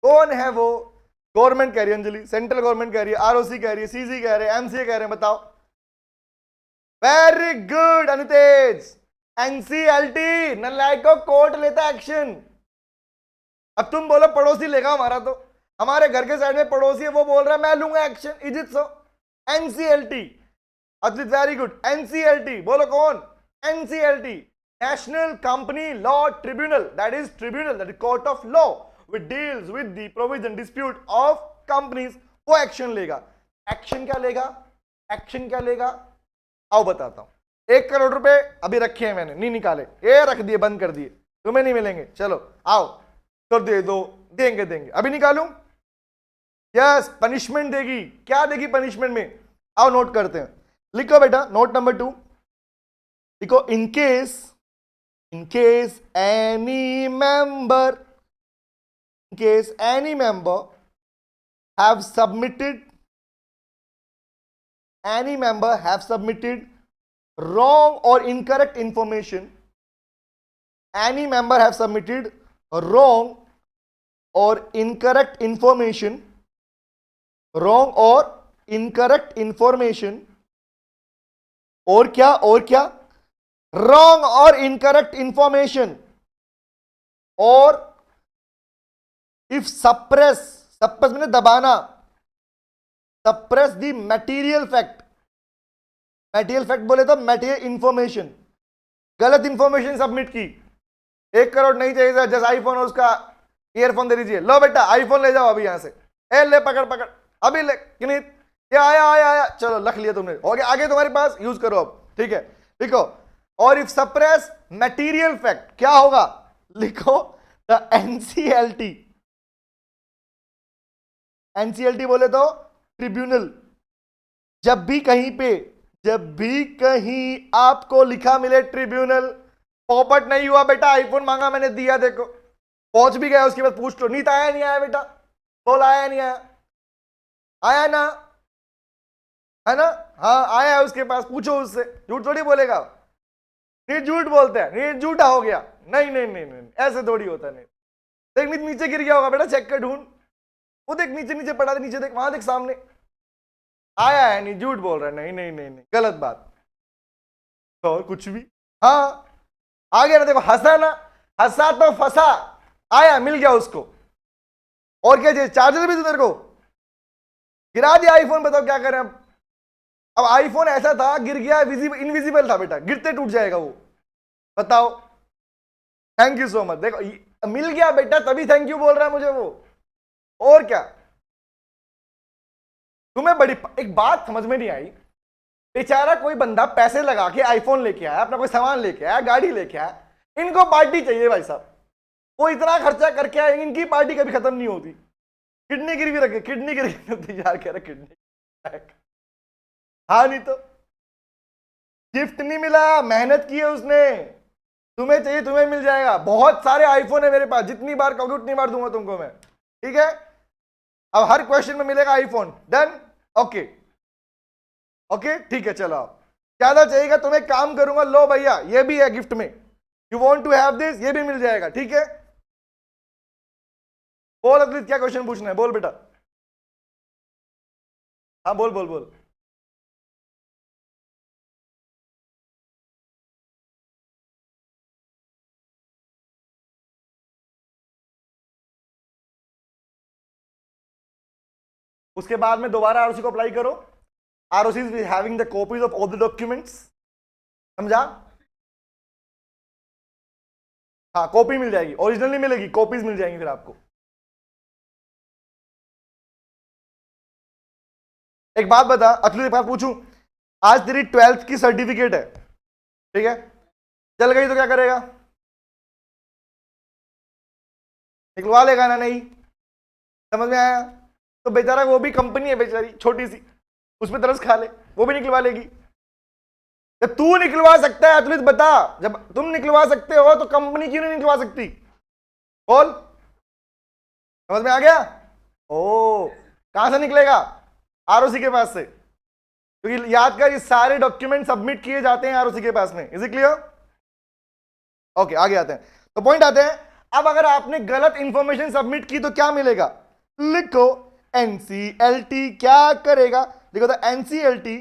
कौन है वो? गवर्नमेंट कह रही है अंजलि, सेंट्रल गवर्नमेंट कह रही है, आरओसी कह रही है, सीजी कह रहे हैं, एमसीए कह रहे हैं, बताओ। वेरी गुड अनितेज, एनसीएलटी, नालायकों कोर्ट लेता एक्शन। अब तुम बोलो पड़ोसी लेगा हमारा, तो हमारे घर के साइड में पड़ोसी है, वो बोल रहा है मैं लूंगा action, is it so? NCLT, Adit very good, NCLT बोलो कौन? NCLT, National Company Law Tribunal, that is tribunal, that is court of law which deals with the provision dispute of companies, वो एक्शन लेगा। एक्शन क्या लेगा? Action क्या लेगा? आओ बताता हूं। 1 करोड़ रुपए अभी रखे हैं मैंने, नहीं निकाले, ये रख दिए, बंद कर दिए, तुम्हें नहीं मिलेंगे। चलो आओ, कर दे दो, देंगे देंगे, अभी निकालूं? यस, पनिशमेंट देगी। क्या देगी पनिशमेंट में? आओ नोट करते हैं, लिखो बेटा नोट नंबर 2, लिखो in case any member, in case any member have submitted wrong or incorrect information, any member have submitted wrong or incorrect information, wrong or incorrect information, और क्या wrong or incorrect information, और if suppress मैंने दबाना, suppress the material fact बोले तो material information, गलत information submit की। 1 करोड़ नहीं चाहिए सर, जस्ट आईफोन और उसका ईयरफोन दे दीजिए, लो बेटा आईफोन ले जाओ अभी यहां से, ए ले पकड़ अभी ले, किनित ये आया, चलो रख लिया तुमने, हो गया, आगे तुम्हारे पास, यूज करो अब, ठीक है। लिखो, और इफ सप्रेस मटेरियल फैक्ट क्या होगा? लिखो द एनसीएलटी बोले तो ट्रिब्यूनल। जब भी कहीं आपको लिखा मिले ट्रिब्यूनल, पॉपट नहीं हुआ बेटा, आईफोन मांगा मैंने दिया, देखो पहुंच भी गया, उसके बाद पूछ लो नीत आया नहीं आया बेटा, बोल आया नहीं आया, आया ना, है ना? हाँ आया है उसके पास, पूछो उससे, झूठ थोड़ी बोलेगा, नहीं झूठ बोलते हैं, नहीं झूठा हो गया, नहीं, ऐसे थोड़ी होता, नहीं देख नीचे गिर गया होगा बेटा, चेक कर ढूंढ, वो देख नीचे पड़ा था, नीचे देख, वहां देख सामने, आया है, नहीं झूठ बोल रहा है, नहीं गलत बात, और कुछ भी। हाँ आ गया ना, देखो हंसा ना, हंसा तो फंसा, आया, मिल गया उसको, और क्या चाहिए? चार्जर भी तो तेरे को गिरा दिया आईफोन, बताओ क्या करें अब आईफोन ऐसा था, गिर गया, इनविजिबल था बेटा, गिरते टूट जाएगा वो, बताओ। थैंक यू सो मच, देखो मिल गया बेटा, तभी थैंक यू बोल रहा है मुझे वो, और क्या? तुम्हें बड़ी एक बात समझ में नहीं आई, बेचारा कोई बंदा पैसे लगा के आईफोन लेके आया, अपना कोई सामान लेके आया, गाड़ी लेके आया, इनको पार्टी चाहिए भाई साहब, वो इतना खर्चा करके आए, इनकी पार्टी कभी खत्म नहीं होती। किडनी गिरवी रखे, किडनी गिरवी होती यार, कह रहा किडनी, हाँ नहीं तो गिफ्ट नहीं मिला, मेहनत की है उसने, तुम्हें चाहिए तुम्हें मिल जाएगा, बहुत सारे आईफोन है मेरे पास, जितनी बार कहोगे उतनी बार दूंगा तुमको मैं, ठीक है? अब हर क्वेश्चन में मिलेगा आईफोन, डन, ओके ठीक है, चलो आप ज्यादा चाहिएगा तुम्हें, काम करूंगा, लो भैया ये भी है गिफ्ट में, you want to have this, ये भी मिल जाएगा, ठीक है? बोल अगली, क्या क्वेश्चन पूछना है, बोल बेटा, हाँ बोल। उसके बाद में दोबारा आरओसी को अप्लाई करो। ROC is having the copies of all the documents, समझा? हाँ, कॉपी मिल जाएगी, ओरिजिनल नहीं मिलेगी, कॉपीज मिल जाएंगी फिर आपको। एक बात बता अखिल, एक बात पूछूं, आज तेरी 12th की सर्टिफिकेट है, ठीक है, चल गई तो क्या करेगा? निकलवा लेगा ना? नहीं समझ में आया? तो बेचारा वो भी कंपनी है बेचारी छोटी सी, उसमें तरस खा ले, वो भी निकलवा लेगी। जब तू निकलवा सकता है अतुलित बता, जब तुम निकलवा सकते हो तो कंपनी क्यों नहीं निकलवा सकती? बोल, समझ में आ गया? ओ, कहां से निकलेगा? आरओसी के पास से, क्योंकि याद कर ये सारे डॉक्यूमेंट सबमिट किए जाते हैं आरओसी के पास में। Is it clear? ओके, आगे आते हैं। तो पॉइंट आते हैं, अब अगर आपने गलत इंफॉर्मेशन सबमिट की तो क्या मिलेगा? लिखो एनसीएलटी क्या करेगा? लिखो तो एनसीएलटी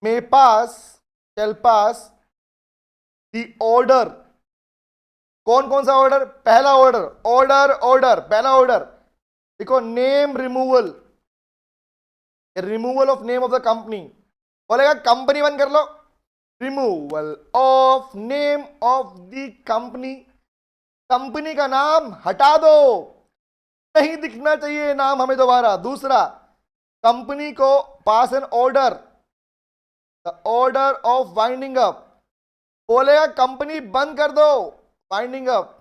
में पास शैल पास द ऑर्डर। कौन कौन सा ऑर्डर? पहला ऑर्डर, ऑर्डर पहला ऑर्डर देखो, name removal, removal of name of the company. बोलेगा कंपनी बंद कर लो, removal of name of the company, company का नाम हटा दो, नहीं दिखना चाहिए नाम हमें दोबारा। दूसरा, कंपनी को pass an order, the order of winding up, बोलेगा कंपनी बंद कर दो, वाइंडिंग अप।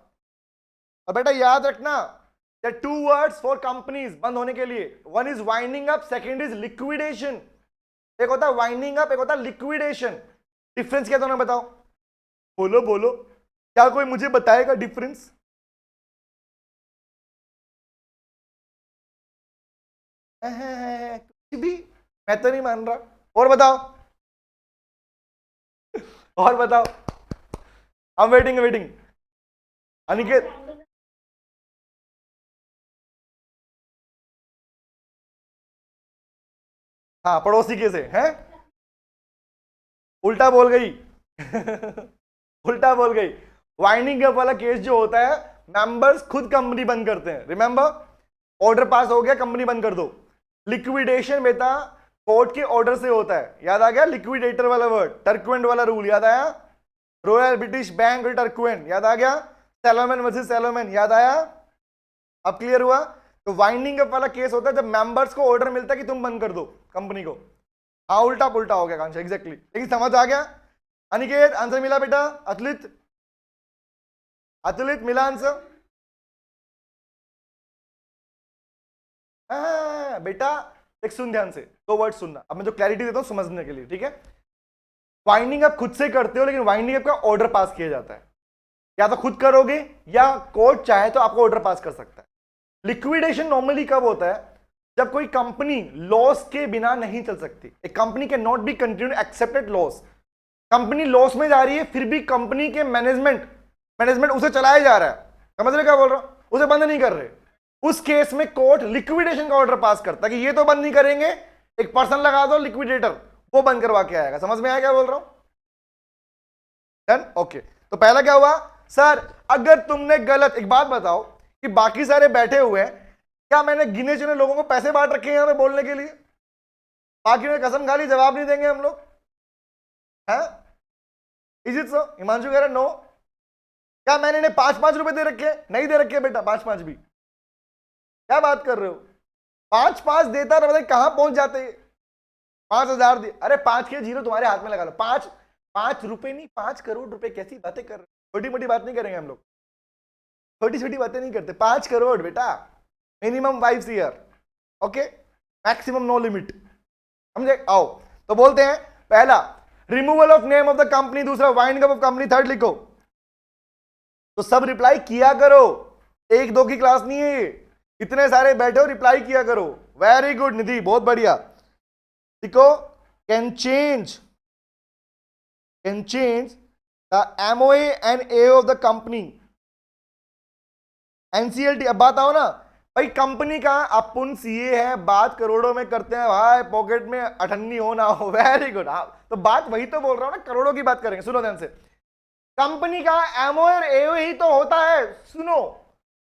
और बेटा याद रखना, टू वर्ड्स फॉर कंपनीज बंद होने के लिए, one is winding up, second is liquidation. एक होता है वाइंडिंग अप, एक होता है लिक्विडेशन। डिफरेंस क्या दोनों बताओ? बोलो बोलो, क्या कोई मुझे बताएगा डिफरेंस? कुछ भी, मैं तो नहीं मान रहा। और बताओ, और बताओ, I am waiting waiting. Aniket, हाँ पड़ोसी के से हैं, उल्टा बोल गई उल्टा बोल गई। वाइंडिंग अप वाला केस जो होता है, मेंबर्स खुद कंपनी बंद करते हैं। रिमेंबर, ऑर्डर पास हो गया, कंपनी बंद कर दो। लिक्विडेशन बेटा कोर्ट के ऑर्डर से होता है, याद आ गया? लिक्विडेटर वाला वर्ड, टर्कुएंट वाला रूल याद आया? रॉयल ब्रिटिश बैंक टर्कुएंट याद आ गया? सैलोमन वर्सेस सैलोमन याद आया? अब क्लियर हुआ? तो वाइंडिंग अप वाला केस होता है जब मेंबर्स को ऑर्डर मिलता है कि तुम बंद कर दो कंपनी को। हाँ, उल्टा पुल्टा हो गया कांशा, एग्जैक्टली। लेकिन समझ आ गया? अनिकेत आंसर मिला बेटा? अतुलित, अतुलित मिला आंसर? बेटा एक सुन ध्यान से, दो वर्ड सुनना, अब मैं जो क्लैरिटी देता हूं समझने के लिए, ठीक है? वाइंडिंग अप खुद से करते हो, लेकिन वाइंडिंग अप का ऑर्डर पास किया जाता है। या तो खुद करोगे या कोर्ट चाहे तो आपको ऑर्डर पास कर सकता है। लिक्विडेशन नॉर्मली कब होता है? जब कोई कंपनी लॉस के बिना नहीं चल सकती। एक company can not be continue accepted loss. Company loss में जा रही है, फिर भी कंपनी के मैनेजमेंट उसे चलाया जा रहा है। समझ रहे क्या बोल रहा हूं? उसे बंद नहीं कर रहे। उस केस में कोर्ट लिक्विडेशन का ऑर्डर पास करता है कि ये तो बंद नहीं करेंगे, एक पर्सन लगा दो लिक्विडेटर, वो बंद करवा के आएगा। समझ में आया क्या बोल रहा हूं? डन? ओके। तो पहला क्या हुआ? सर अगर तुमने गलत, एक बात बताओ कि बाकी सारे बैठे हुए हैं, क्या मैंने गिने चुने लोगों को पैसे बांट रखे हैं यहां पे बोलने के लिए? बाकी में कसम खा ली जवाब नहीं देंगे हम लोग, है? इज इट सो? हिमांशु कह रहा नो। क्या मैंने इन्हें 5-5 रुपए दे रखे? नहीं दे रखे बेटा, 5-5 भी। क्या बात कर रहे हो? 5-5 देता तो बताइए कहां पहुंच जाते? 5,000 दिए, अरे 5 के जीरो तुम्हारे हाथ में लगा लो। 5 रुपए नहीं, 5 करोड़ रुपए, कैसी बातें कर रहे हो? छोटी मोटी बात नहीं करेंगे हम लोग, छोटी छोटी बातें नहीं करते। 5 करोड़ बेटा, minimum 5 year, okay, maximum no limit, समझे? आओ तो बोलते हैं, पहला removal of name of the company, दूसरा winding up of company, third लिखो। तो सब रिप्लाई किया करो, 1-2 की क्लास नहीं है, इतने सारे बैठे हो, रिप्लाई किया करो। वेरी गुड निधि, बहुत बढ़िया। देखो, can change the MOA and AO of the company, NCLT। अब बात आओ ना भाई, कंपनी का अपन सीए है, बात करोड़ों में करते हैं भाई, पॉकेट में अठन्नी हो ना हो। Very good. तो बात वही तो बोल रहा हूं ना, करोड़ों की बात करेंगे। सुनो ध्यान से, कंपनी का MOA और AO ही तो होता है। सुनो,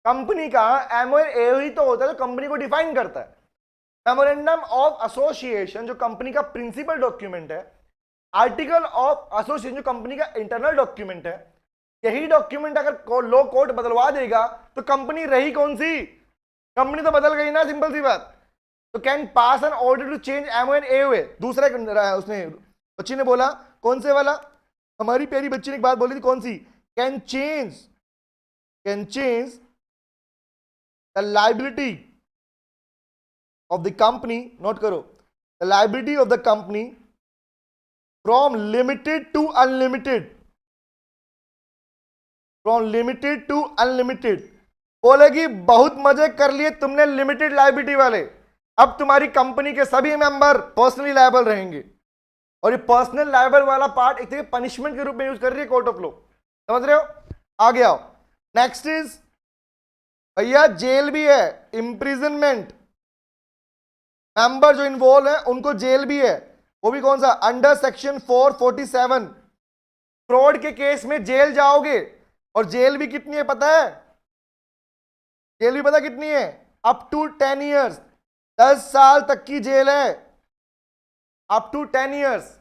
कंपनी का MOA और AO ही तो होता है जो कंपनी को डिफाइन करता है। मेमोरेंडम ऑफ एसोसिएशन जो कंपनी का प्रिंसिपल डॉक्यूमेंट है, आर्टिकल ऑफ एसोसिएशन जो कंपनी का इंटरनल डॉक्यूमेंट है, यही डॉक्यूमेंट अगर लो कोर्ट बदलवा देगा तो कंपनी रही कौन सी? कंपनी तो बदल गई ना, सिंपल सी बात। तो can pass an order to change MO and AOA. दूसरा उसने बच्ची ने बोला कौन से वाला, हमारी प्यारी बच्ची ने एक बात बोली थी, कौन सी? Can change the liability of the company, note करो, the liability of the company from limited to unlimited, from limited to unlimited. बोलेगी बहुत मजे कर लिए तुमने लिमिटेड लाइबिलिटी वाले, अब तुम्हारी कंपनी के सभी मेंबर पर्सनली लायबल रहेंगे। और ये पर्सनल लायबल वाला पार्ट एक तरीके पनिशमेंट के रूप में यूज कर रही है कोर्ट ऑफ लॉ, समझ रहे हो? आगे आओ, नेक्स्ट इज भैया जेल भी है, इम्प्रिजनमेंट। मेंबर जो इन्वॉल्व है उनको जेल भी है, वो भी कौन सा? Under section 447। फ्रॉड के केस में जेल जाओगे, और जेल भी कितनी है पता है? जेल भी पता कितनी है? अप टू 10 ईयर्स, 10 साल तक की जेल है, अप टू 10 ईयर्स।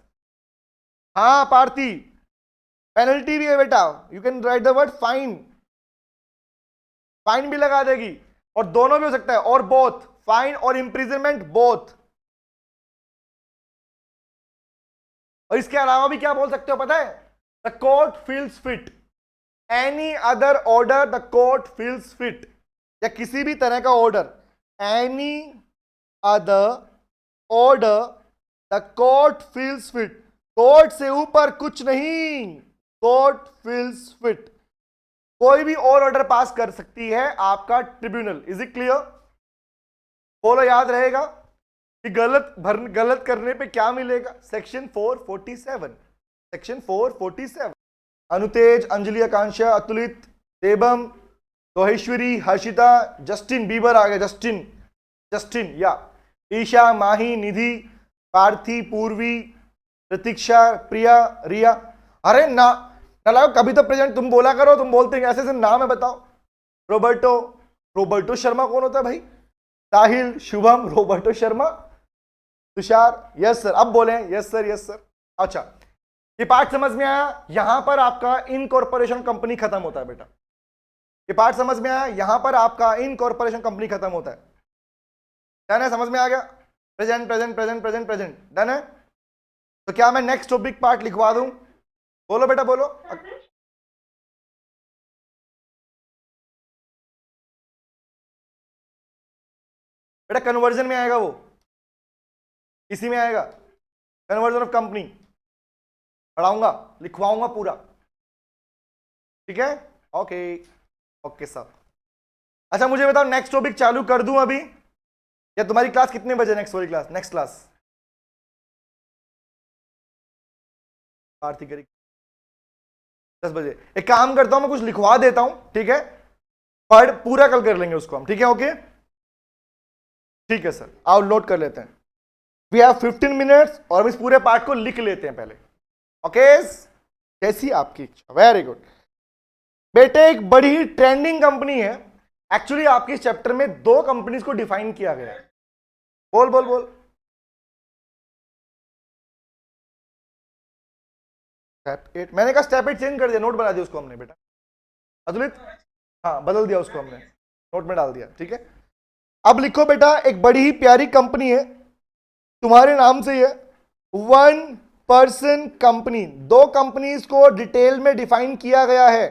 हाँ पार्थी, पेनल्टी भी है बेटा, you can write the word fine, fine भी लगा देगी, और दोनों भी हो सकता है, और बोथ फाइन और इंप्रिजनमेंट बोथ। और इसके अलावा भी क्या बोल सकते हो पता है? The court feels fit, any other order the court feels fit, या किसी भी तरह का order, any other order the court feels fit. Court से ऊपर कुछ नहीं, कोर्ट फील्स फिट। कोई भी और ऑर्डर पास कर सकती है आपका ट्रिब्यूनल। Is it clear? बोलो, याद रहेगा कि गलत करने पे क्या मिलेगा? Section 447, section 447। अनुतेज, अंजलि, आकांक्षा, अतुलित, देवम, दोहेश्वरी, हर्षिता, जस्टिन बीबर आ गया, जस्टिन या ईशा, माही, निधि, पार्थी, पूर्वी, प्रतीक्षा, प्रिया, रिया। अरे ना लाओ, कभी तो प्रेजेंट तुम बोला करो, तुम बोलते हैं ऐसे ऐसे नाम है, बताओ। रोबर्टो शर्मा कौन होता है भाई? Sahil, Shubham, Roberto Sharma, Tushar, yes sir. अब बोले यस सर। अच्छा, ये पार्ट समझ में आया? यहां पर आपका इनकॉर्पोरेशन कंपनी खत्म होता है बेटा, ये पार्ट समझ में आया? यहां पर आपका इनकॉर्पोरेशन कंपनी खत्म होता है। डन है? समझ में आ गया? प्रेजेंट डन है? तो क्या मैं नेक्स्ट टॉपिक पार्ट लिखवा दूं? बोलो बेटा, बोलो। बेटा कन्वर्जन में आएगा, वो इसी में आएगा, कन्वर्जन ऑफ कंपनी पढ़ाऊंगा, लिखवाऊंगा पूरा, ठीक है? Okay sir. अच्छा मुझे बताओ, नेक्स्ट टॉपिक चालू कर दूं अभी, या तुम्हारी क्लास कितने बजे? नेक्स्ट क्लास आरती करी 10 बजे। एक काम करता हूं, मैं कुछ लिखवा देता हूं, ठीक है? पढ़ पूरा कल कर लेंगे उसको हम, ठीक है? ओके ठीक है सर, आओ नोट कर लेते हैं। वी हैव 15 मिनट्स, और हम इस पूरे पार्ट को लिख लेते हैं पहले। ओके कैसी आपकी इच्छा, वेरी गुड बेटे। एक बड़ी ही ट्रेंडिंग कंपनी है, एक्चुअली आपके इस चैप्टर में 2 कंपनीज को डिफाइन किया गया है। बोल। स्टेप 8, मैंने कहा स्टेप 8 चेंज कर दिया, नोट बना दिया उसको हमने बेटा। अतुलित, हाँ बदल दिया उसको हमने, नोट में डाल दिया, ठीक है? अब लिखो बेटा, एक बड़ी ही प्यारी कंपनी है, तुम्हारे नाम से ही है, 1 पर्सन कंपनी। 2 कंपनीज को डिटेल में डिफाइन किया गया है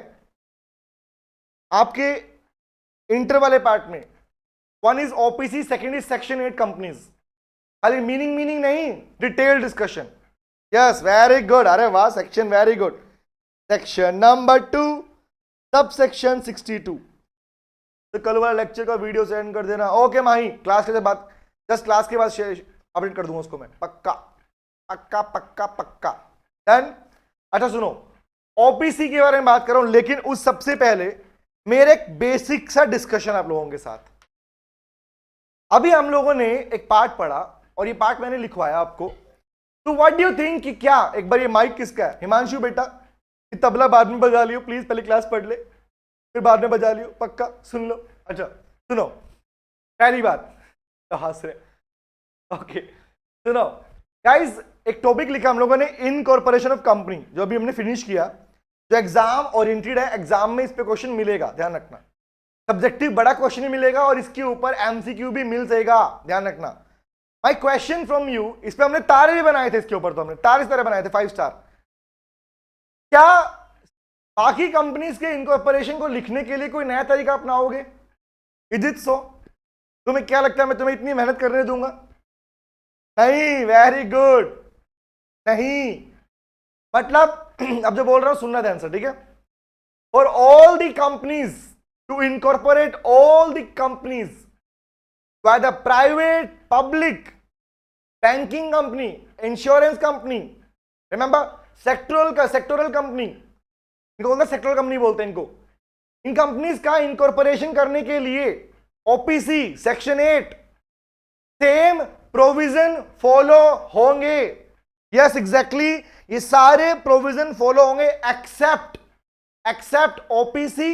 आपके इंटर वाले पार्ट में। 1 is OPC, second is section 8 companies. खाली मीनिंग नहीं, detail discussion. Yes very good, अरे वाह section, very good. Section number 2 sub section 62। तो कल वाला लेक्चर का वीडियो सेंड कर देना। ओके माही, क्लास के बाद, जस्ट क्लास के बाद अपडेट कर दूंगा उसको मैं, पक्का डन। अच्छा सुनो, ओपीसी के बारे में बात कर रहा हूं, लेकिन उस सबसे पहले मेरे एक बेसिक सा डिस्कशन आप लोगों के साथ। अभी हम लोगों ने एक पार्ट पढ़ा, और ये पार्ट मैंने लिखवाया आपको। तो व्हाट डू यू थिंक कि क्या, एक बार ये माइक किसका है? हिमांशु बेटा, तबला बाद में बजा लियो प्लीज, पहले क्लास पढ़ ले, फिर बाद में बजा लियो, पक्का सुन लो। अच्छा सुनो, पहली बात तो हंस रहे, ओके सुनो गाइस, एक टॉपिक लिखा हम लोगों ने, इनकॉर्पोरेशन ऑफ कंपनी, जो अभी हमने फिनिश किया, जो एग्जाम ओरिएंटेड है, एग्जाम में इस पे क्वेश्चन मिलेगा, ध्यान रखना। सब्जेक्टिव बड़ा क्वेश्चन ही मिलेगा और इसके ऊपर एमसीक्यू भी मिल जाएगा, ध्यान रखना। माय क्वेश्चन फ्रॉम यू, इस पे हमने तारे भी बनाए थे, इसके ऊपर तो हमने तारे इस तरह बनाए थे 5 स्टार। क्या बाकी कंपनीज के इनकॉर्पोरेशन को लिखने के लिए कोई नया तरीका अपनाओगे? इज इट सो? तुम्हें क्या लगता है मैं तुम्हें इतनी मेहनत करने दूंगा? नहीं, वेरी गुड, नहीं। मतलब अब जो बोल रहा हूं सुनना ध्यान से, ठीक है। For all the companies to incorporate all the companies, whether private, public, banking company, insurance company, remember sectoral company, इनको बोलते हैं सेक्टोरल कंपनी बोलते हैं इनको। इन कंपनीज का इनकॉर्पोरेशन करने के लिए OPC section 8 same provision follow होंगे। यस एग्जैक्टली, ये सारे प्रोविजन फॉलो होंगे except OPC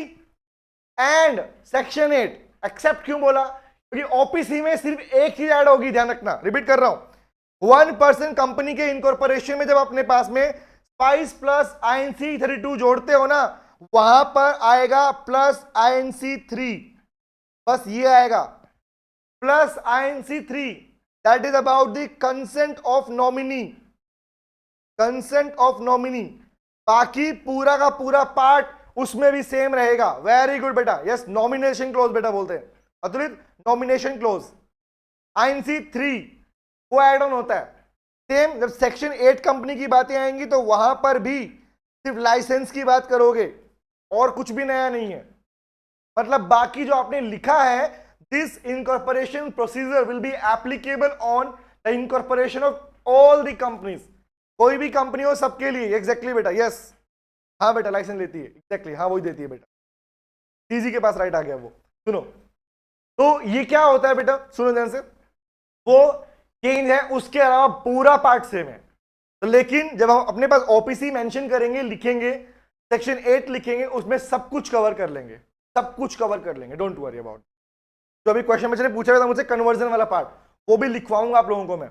and section 8। Except क्यों बोला? क्योंकि ओपीसी में सिर्फ एक चीज ऐड होगी, ध्यान रखना, रिपीट कर रहा हूं। 1% कंपनी के इनकॉर्पोरेशन में जब अपने पास में स्पाइस प्लस आईएनसी 32 जोड़ते हो ना, वहां पर आएगा प्लस आईएनसी 3, बस ये आएगा plus INC 3। That is about the consent of nominee, consent of nominee. बाकी पूरा का पूरा पार्ट उसमें भी सेम रहेगा। वेरी गुड बेटा, यस, नॉमिनेशन क्लोज बेटा बोलते हैं अतुलित, नॉमिनेशन क्लोज। आईएनसी 3 वो एड ऑन होता है सेम। जब सेक्शन 8 कंपनी की बातें आएंगी तो वहां पर भी सिर्फ लाइसेंस की बात करोगे और कुछ भी नया नहीं है। मतलब बाकी जो आपने लिखा है, this incorporation procedure will be applicable on the incorporation of all the companies. कोई भी कंपनी हो सबके लिए। एग्जैक्टली बेटा, यस, हाँ बेटा, लाइसेंस लेती है, एग्जैक्टली, हाँ वही देती है बेटा। सीजी के पास राइट आ गया वो। सुनो, तो ये क्या होता है बेटा, सुनो ध्यान से, वो चेंज है, उसके अलावा पूरा पार्ट सेम है। तो लेकिन जब हम अपने पास ओपीसी मेंशन करेंगे, लिखेंगे, सेक्शन 8 लिखेंगे, उसमें सब कुछ कवर कर लेंगे, सब कुछ कवर कर लेंगे, डोंट वरी अबाउट। जो अभी क्वेश्चन में पूछा था मुझसे कन्वर्जन वाला पार्ट, वो भी लिखवाऊंगा आप लोगों को मैं।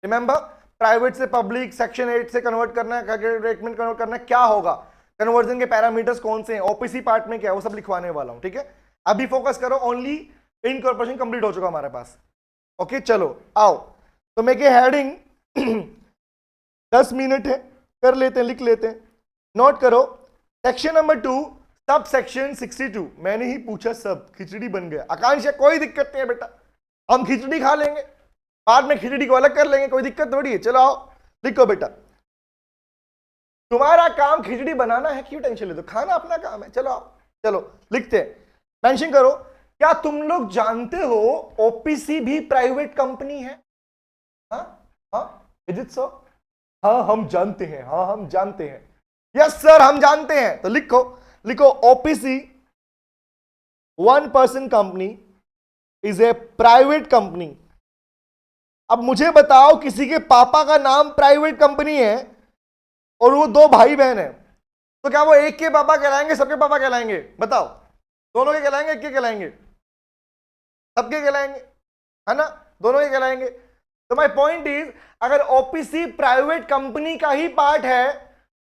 रिमेंबर, प्राइवेट से पब्लिक, सेक्शन 8 से कन्वर्ट करना है, रेटमेंट कन्वर्ट करना है, क्या होगा, कन्वर्जन के पैरामीटर्स कौन से हैं, ओपीसी पार्ट में क्या है, वो सब लिखवाने वाला हूं, ठीक है। अभी फोकस करो, ओनली इनकॉर्पोरेशन कंप्लीट हो चुका हमारे पास। ओके चलो आओ, तो मैं हेडिंग 10 मिनट है, कर लेते हैं, लिख लेते हैं, नोट करो। सेक्शन नंबर 2 सब सेक्शन 62, मैंने ही पूछा सब, खिचड़ी बन गया। आकांक्षा कोई दिक्कत नहीं है बेटा, हम खिचड़ी खा लेंगे, बाद में खिचड़ी को अलग कर लेंगे, कोई दिक्कत थोड़ी है। चलो आओ लिखो बेटा, तुम्हारा काम खिचड़ी बनाना है, क्यों टेंशन लेते हो, खाना अपना काम है। चलो आओ, चलो लिखते हैं, मेंशन करो। क्या तुम लोग जानते हो ओपीसी भी प्राइवेट कंपनी है? हाँ हाँ, इज इट सो? हाँ हम जानते हैं, हाँ हम जानते हैं, यस सर हम जानते हैं। तो लिखो, लिखो OPC 1% company is a private company. अब मुझे बताओ, किसी के पापा का नाम प्राइवेट कंपनी है और वो 2 भाई बहन है, तो क्या वो एक के पापा कहलाएंगे, सबके पापा कहलाएंगे? बताओ, दोनों के कहलाएंगे, एक के कहलाएंगे, सबके कहलाएंगे, है ना, दोनों के कहलाएंगे। तो माय पॉइंट इज, अगर ओपीसी प्राइवेट कंपनी का ही पार्ट है,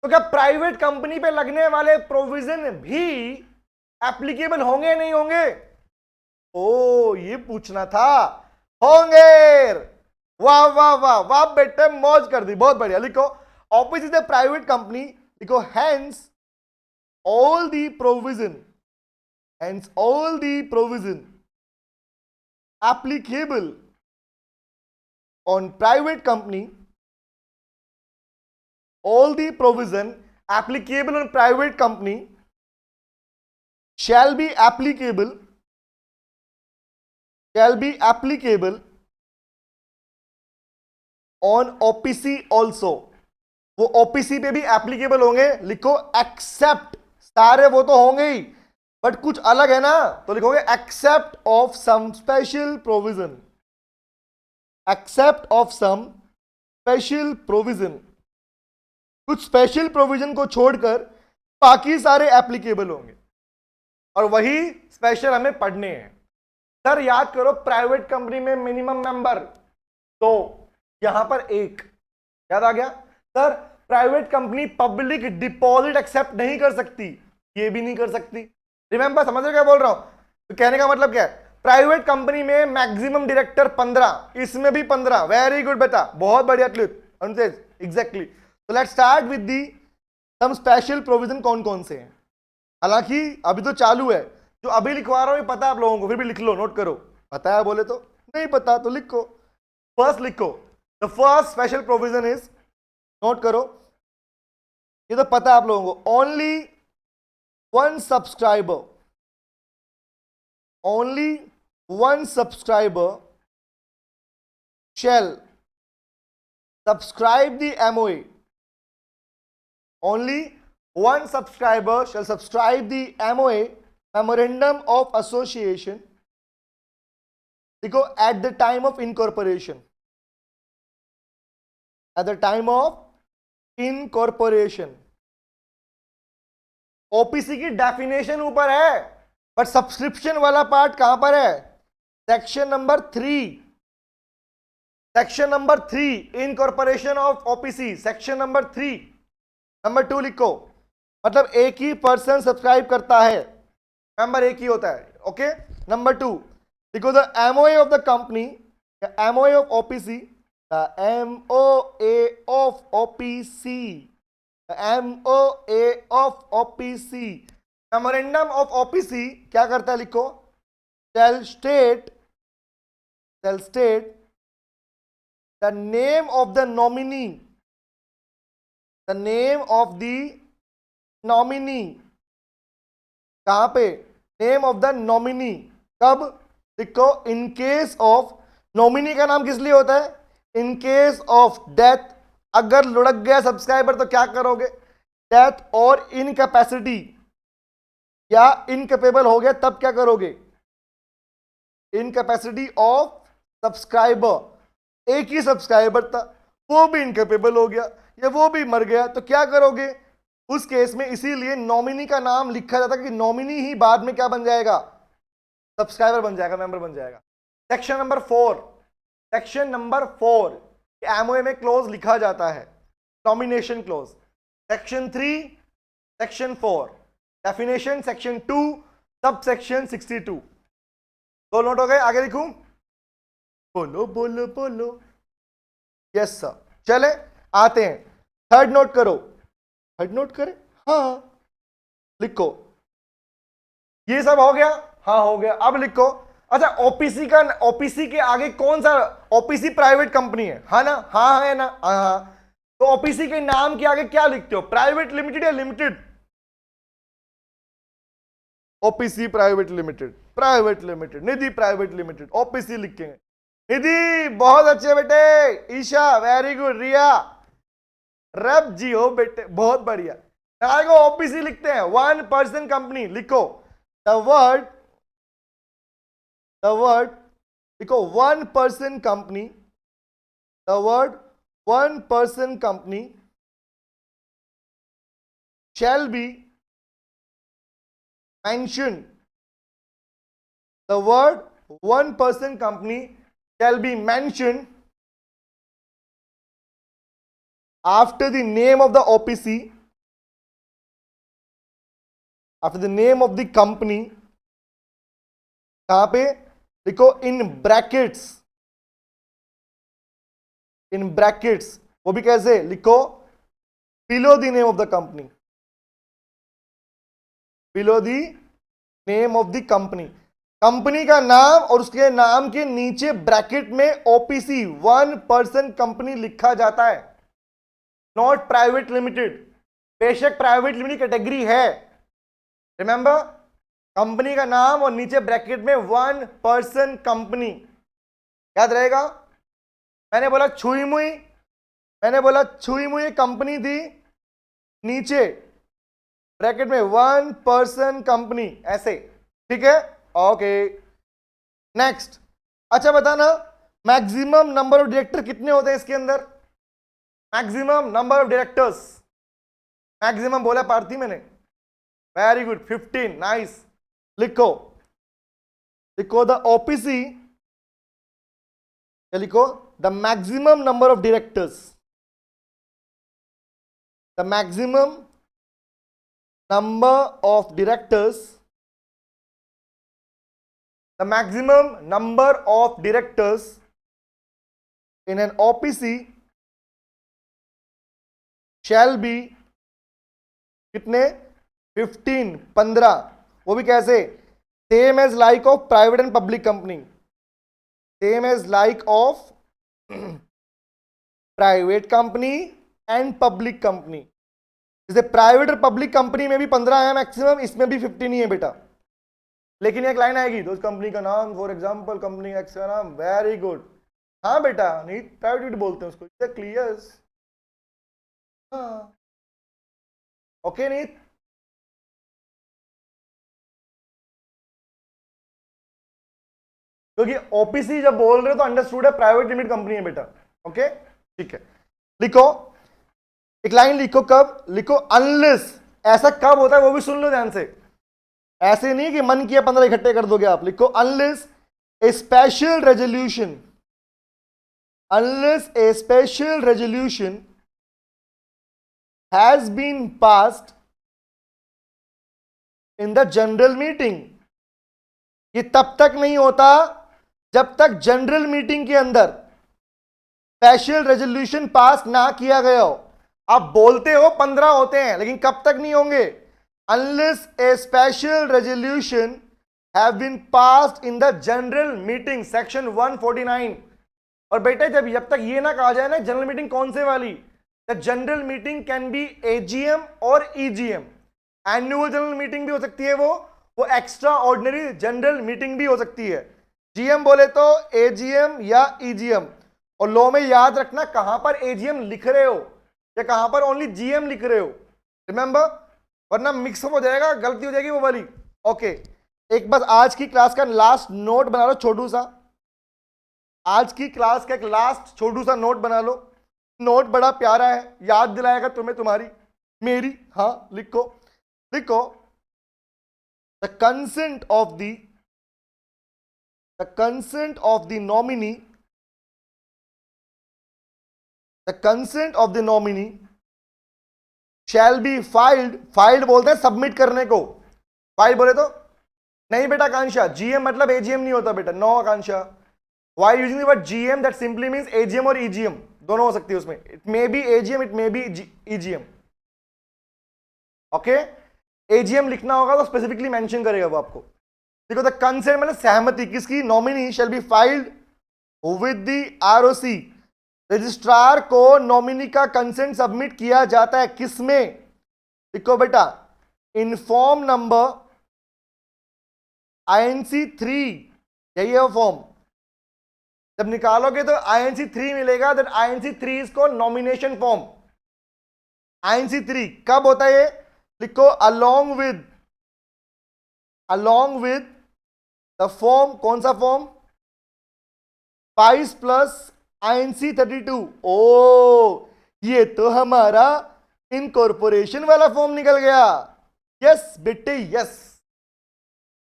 तो क्या प्राइवेट कंपनी पे लगने वाले प्रोविजन भी एप्लीकेबल होंगे या नहीं होंगे? ओ ये पूछना था, होंगे। वाह वाह वाह वाह बेटे, मौज कर दी, बहुत बढ़िया। लिखो OPC is a private company, लिखो hence all the provision, hence all the provision applicable on private company, all the provision applicable on private company shall be applicable on OPC also। वो OPC पे भी applicable होंगे। लिखो accept, सारे वो तो होंगे ही, बट कुछ अलग है ना, तो लिखोगे except of some special provision, except of some special provision. कुछ स्पेशल प्रोविजन को छोड़कर बाकी सारे एप्लीकेबल होंगे, और वही स्पेशल हमें पढ़ने हैं। सर याद करो, प्राइवेट कंपनी में मिनिमम मेंबर तो यहां पर एक याद आ गया sir, private company public deposit accept नहीं कर सकती, ये भी नहीं कर सकती। रिमेंबर, समझ रहे क्या बोल रहा हूं? तो कहने का मतलब क्या है, प्राइवेट कंपनी में मैक्सिमम डायरेक्टर 15, इसमें भी 15। वेरी गुड बेटा, बहुत बढ़िया क्लियर, एग्जैक्टली। तो let's start with the some special provision. कौन कौन से हैं? हालांकि अभी तो चालू है, जो अभी लिखवा रहा हूं पता है आप लोगों को, फिर भी लिख लो, नोट करो। पता है बोले तो, नहीं पता तो लिखो। फर्स्ट लिखो, the first special provision is, note करो, ये तो पता है आप लोगों को, only one subscriber, only one subscriber shall subscribe the MOA. Only one subscriber shall subscribe the MOA, Memorandum of Association, देखो, at the time of incorporation, at the time of incorporation। OPC की definition ऊपर है, but subscription वाला part कहां पर है? Section number 3, section number 3, incorporation of OPC, section number 3। Number 2 लिखो, मतलब एक ही पर्सन सब्सक्राइब करता है, मेंबर एक ही होता है। ओके, नंबर 2 लिखो, the MOA of the company, the MOA of OPC, the MOA of OPC, the MOA of OPC, memorandum of OPC क्या करता है? लिखो, shall state the name of the nominee, the name of the nominee, कहां पे? Name of the nominee, कब? देखो, in case of, nominee का नाम किस लिए होता है? इन केस ऑफ डेथ, अगर लुढ़क गया सब्सक्राइबर तो क्या करोगे? डेथ और इनकैपेसिटी, या इनकेपेबल हो गया तब क्या करोगे? इनकैपेसिटी ऑफ सब्सक्राइबर, एक ही सब्सक्राइबर था, वो भी इनकेपेबल हो गया या वो भी मर गया, तो क्या करोगे उस केस में? इसीलिए नॉमिनी का नाम लिखा जाता है कि नॉमिनी ही बाद में क्या बन जाएगा? सब्सक्राइबर बन जाएगा, मेंबर बन जाएगा। Section number 4, section number 4 MOA में क्लोज लिखा जाता है, nomination close. Section 3, section 4 definition, section 2 sub section 62। दो नोट हो गए, आगे लिखूं? बोलो बोलो बोलो, यस सर। चले आते हैं, थर्ड नोट करो, थर्ड नोट करें, हाँ लिखो, ये सब हो गया, हाँ हो गया। अब लिखो, अच्छा ओपीसी का, ओपीसी के आगे कौन सा? ओपीसी प्राइवेट कंपनी है, हाँ ना? हाँ है ना? हाँ। तो ओपीसी के नाम के आगे क्या लिखते हो? प्राइवेट लिमिटेड या limited? OPC private limited, private limited, Nidhi private limited, OPC लिखेंगे। निधि बहुत अच्छे बेटे, ईशा वेरी गुड, रिया रब जी हो बेटे, बहुत बढ़िया। ओपीसी लिखते हैं, वन पर्सन कंपनी। लिखो द वर्ड लिखो, one person company, the word one person company shall be mentioned, the word one person company shall be mentioned after the name of the OPC, after the name of the company, कहां पे? लिखो in brackets, in brackets, वो भी कैसे? लिखो below the name of the company, below the name of the company, company का नाम और उसके नाम के नीचे ब्रैकेट में ओपीसी, वन पर्सन कंपनी लिखा जाता है, नॉट प्राइवेट लिमिटेड। बेशक प्राइवेट लिमिटेड कैटेगरी है, रिमेंबर, कंपनी का नाम और नीचे ब्रैकेट में वन पर्सन कंपनी, याद रहेगा। मैंने बोला छुई मुई, मैंने बोला छुई मुई कंपनी थी, नीचे ब्रैकेट में वन पर्सन कंपनी, ऐसे, ठीक है? Okay next. अच्छा बताना, मैक्सिमम नंबर ऑफ डायरेक्टर कितने होते हैं इसके अंदर? Maximum number of directors, maximum बोला पार्थी मैंने, वेरी गुड, 15, नाइस। लिखो, लिखो द ओपीसी, लिखो the maximum number of directors, the maximum number of directors, the maximum number of directors in an OPC shall be कितने 15 15, वो भी कैसे, same as like of private and public company, same as like of private company and public company. जैसे private और public company में भी 15 है maximum, इसमें भी 15 ही है बेटा। लेकिन एक लाइन आएगी, दोस्त कंपनी का नाम, फॉर एग्जांपल कंपनी एक्स का नाम, वेरी गुड। हाँ बेटा, नहीं प्राइवेट बोलते हैं उसको, क्लियर। हाँ ओके नहीं, क्योंकि ओपीसी जब बोल रहे हो तो अंडरस्टूड है प्राइवेट लिमिटेड कंपनी है बेटा। ओके ठीक है, लिखो एक लाइन लिखो, कब लिखो, अनलेस, ऐसा कब होता है वो भी सुन लो ध्यान से, ऐसे नहीं कि मन किया 15 इकट्ठे कर दोगे आप, लिखो unless a special resolution, unless a special resolution has been passed in the general meeting. ये तब तक नहीं होता जब तक जनरल मीटिंग के अंदर स्पेशल रेजोल्यूशन पास ना किया गया हो। आप बोलते हो 15 होते हैं, लेकिन कब तक नहीं होंगे, unless a special resolution have been passed in the general meeting, section 149। और बेटे जब तक ये ना कहा जाए ना जनरल मीटिंग कौन से वाली, the general meeting can be AGM और ईजीएम, एनुअल जनरल मीटिंग भी हो सकती है, वो एक्स्ट्रा ऑर्डिनरी जनरल मीटिंग भी हो सकती है। जीएम बोले तो एजीएम या ईजीएम, और लॉ में याद रखना कहां पर एजीएम लिख रहे हो या कहां पर ओनली जीएम लिख रहे हो, रिमेंबर, वरना मिक्स हो जाएगा, गलती हो जाएगी वो वाली। ओके एक बस आज की क्लास का लास्ट नोट बना लो छोटू सा, आज की क्लास का एक लास्ट छोटू सा नोट बना लो। नोट बड़ा प्यारा है, याद दिलाएगा तुम्हें तुम्हारी मेरी। हाँ लिखो लिखो, the consent of the nominee, the consent of the nominee shall be filed, filed बोलते हैं सबमिट करने को, फाइल बोले तो नहीं बेटा आकांक्षा, जीएम मतलब एजीएम नहीं होता बेटा, no Akanksha, why using the word GM, that simply means AGM और ईजीएम दोनों हो सकती है उसमें, it may be AGM, it may be EGM. Okay AGM लिखना होगा तो स्पेसिफिकली मेंशन करेगा वो आपको। देखो द कंसेंट मतलब सहमति किसकी, nominee shall be filed with the ROC, registrar को नॉमिनी का कंसेंट सबमिट किया जाता है किसमें, देखो बेटा इनफॉर्म नंबर INC 3, यही है वो फॉर्म, जब निकालोगे तो INC 3 मिलेगा, दैट INC 3 इज को नॉमिनेशन फॉर्म। INC 3 कब होता है ये, लिखो अलोंग विद द फॉर्म, कौन सा फॉर्म, 5 प्लस INC 32। ओ ये तो हमारा इनकॉर्पोरेशन वाला फॉर्म निकल गया, यस बेटे यस।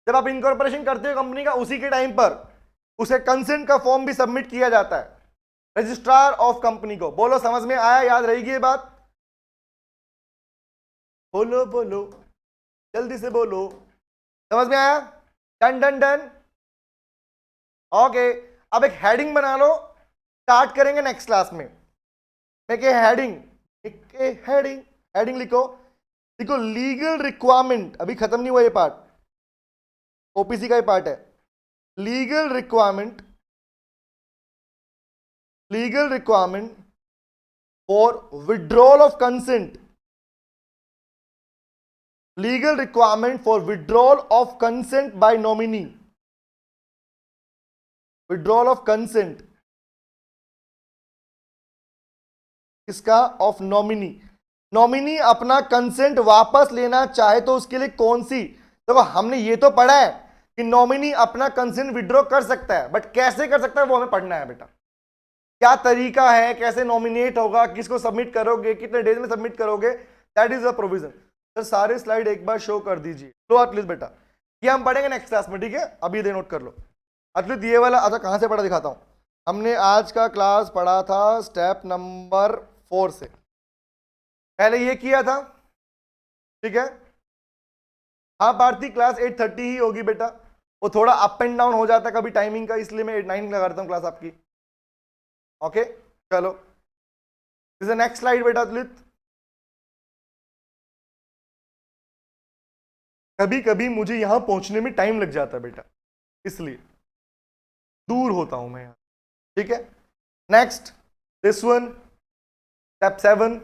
जब आप इनकॉर्पोरेशन करते हो कंपनी का, उसी के टाइम पर उसे कंसेंट का फॉर्म भी सबमिट किया जाता है रजिस्ट्रार ऑफ कंपनी को। बोलो समझ में आया, याद रहेगी ये बात, बोलो बोलो जल्दी से बोलो, समझ में आया, डन डन डन। ओके अब एक हेडिंग बना लो, स्टार्ट करेंगे नेक्स्ट क्लास में। हेडिंग लिखो लीगल रिक्वायरमेंट, अभी खत्म नहीं हुआ ये पार्ट, ओपीसी का ही पार्ट है। Legal requirement for withdrawal of consent, legal requirement for withdrawal of consent by nominee, withdrawal of consent किसका, ऑफ नॉमिनी। नॉमिनी अपना कंसेंट वापस लेना चाहे तो उसके लिए कौन सी, देखो हमने ये तो पढ़ा है कि नॉमिनी अपना कंसेंट विड्रॉ कर सकता है, बट कैसे कर सकता है वो हमें पढ़ना है बेटा, क्या तरीका है, कैसे नॉमिनेट होगा, किसको सबमिट करोगे, कितने डेज में सबमिट करोगे, that is a provision. Sir सारे स्लाइड एक बार शो कर दीजिए, लो अतुलित बेटा, ये हम पढ़ेंगे नेक्स्ट क्लास में, ठीक है, अभी दे नोट कर लो। अतुलित ये वाला अच्छा कहां से पढ़ा दिखाता हूं, हमने आज का क्लास पढ़ा था स्टेप नंबर 4 से, पहले ये किया था, ठीक है। हाँ भारती, क्लास 8:30 ही होगी बेटा, वो थोड़ा अप एंड डाउन हो जाता है कभी टाइमिंग का, इसलिए मैं 8-9 लगा देता हूँ क्लास आपकी। ओके चलो, दिस इज नेक्स्ट स्लाइड बेटा तुलित। कभी कभी मुझे यहां पहुंचने में टाइम लग जाता है बेटा, इसलिए दूर होता हूं मैं यहां, ठीक है। Next this one, step 7।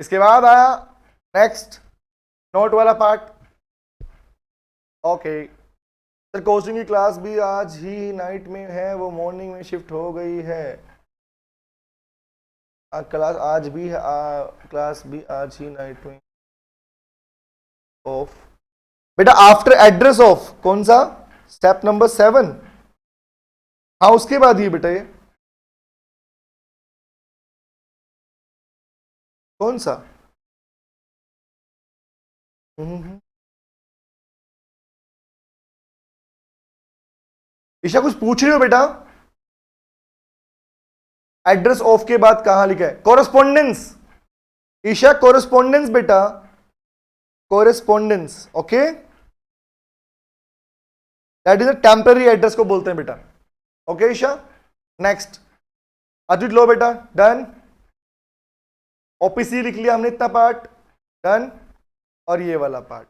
इसके बाद आया नेक्स्ट नोट वाला पार्ट। ओके सर, कोचिंग की क्लास भी आज ही नाइट में है, वो मॉर्निंग में शिफ्ट हो गई है। क्लास आज भी है, क्लास भी आज ही नाइट में ऑफ। बेटा आफ्टर एड्रेस ऑफ कौन सा, स्टेप नंबर 7। हाँ उसके बाद ही बेटा, ये कौन सा? ईशा कुछ पूछ रही हो बेटा? एड्रेस ऑफ के बाद कहां लिखा है? कोरेस्पोंडेंस। ईशा कोरेस्पोंडेंस बेटा, correspondence. Okay, that is a temporary address को बोलते हैं बेटा। ओके ईशा, नेक्स्ट अजित लो बेटा, डन। ओपीसी लिख लिया हमने, इतना पार्ट डन, और ये वाला पार्ट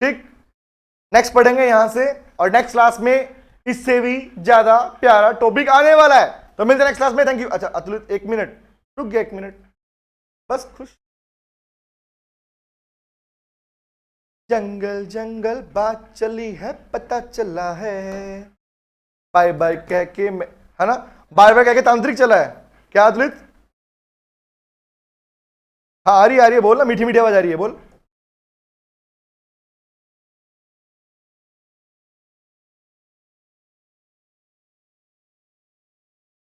ठीक। नेक्स्ट पढ़ेंगे यहां से, और नेक्स्ट क्लास में इससे भी ज्यादा प्यारा टॉपिक आने वाला है, तो मिलते हैं नेक्स्ट क्लास में। Thank you. अच्छा अतुलित एक मिनट रुक गया, 1 मिनट बस, खुश। जंगल जंगल बात चली है, पता चला है, बाय बाय कह के है ना, बाय बाय कह के तांत्रिक चला है क्या अतुलित? हाँ आ रही है, बोल ना, मीठी मीठी आवाज आ रही है, बोल।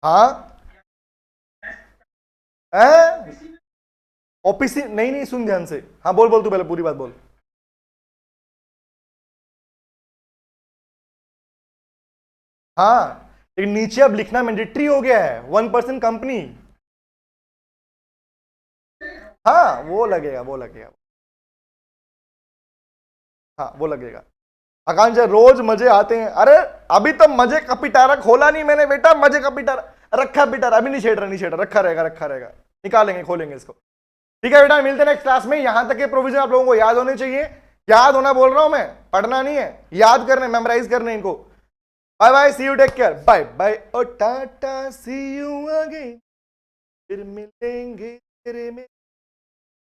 हाँ ओपीसी नहीं नहीं, सुन ध्यान से, हाँ बोल बोल, तू पहले पूरी बात बोल। हाँ लेकिन नीचे अब लिखना मैंडेटरी हो गया है, 1% कंपनी। हाँ वो लगेगा, वो लगेगा, हाँ वो लगेगा। आकांक्षा रोज मजे आते हैं, अरे अभी तो मजे का पिटारा खोला नहीं मैंने बेटा, मजे का पिटारा रखा, पिटारा अभी नहीं छेड़ रहा, नहीं छेड़ रहा, रखा रहेगा, रखा रहेगा, निकालेंगे खोलेंगे इसको, ठीक है बेटा। मिलते हैं नेक्स्ट क्लास में। यहां तक के प्रोविजन आप लोगों को याद होने चाहिए, याद होना बोल रहा हूं मैं, पढ़ना नहीं है, याद करने, मेमोराइज करने इनको। Bye bye, see you, take care, bye bye, ओ टाटा, सी यू अगेन, फिर मिलेंगे तेरे में।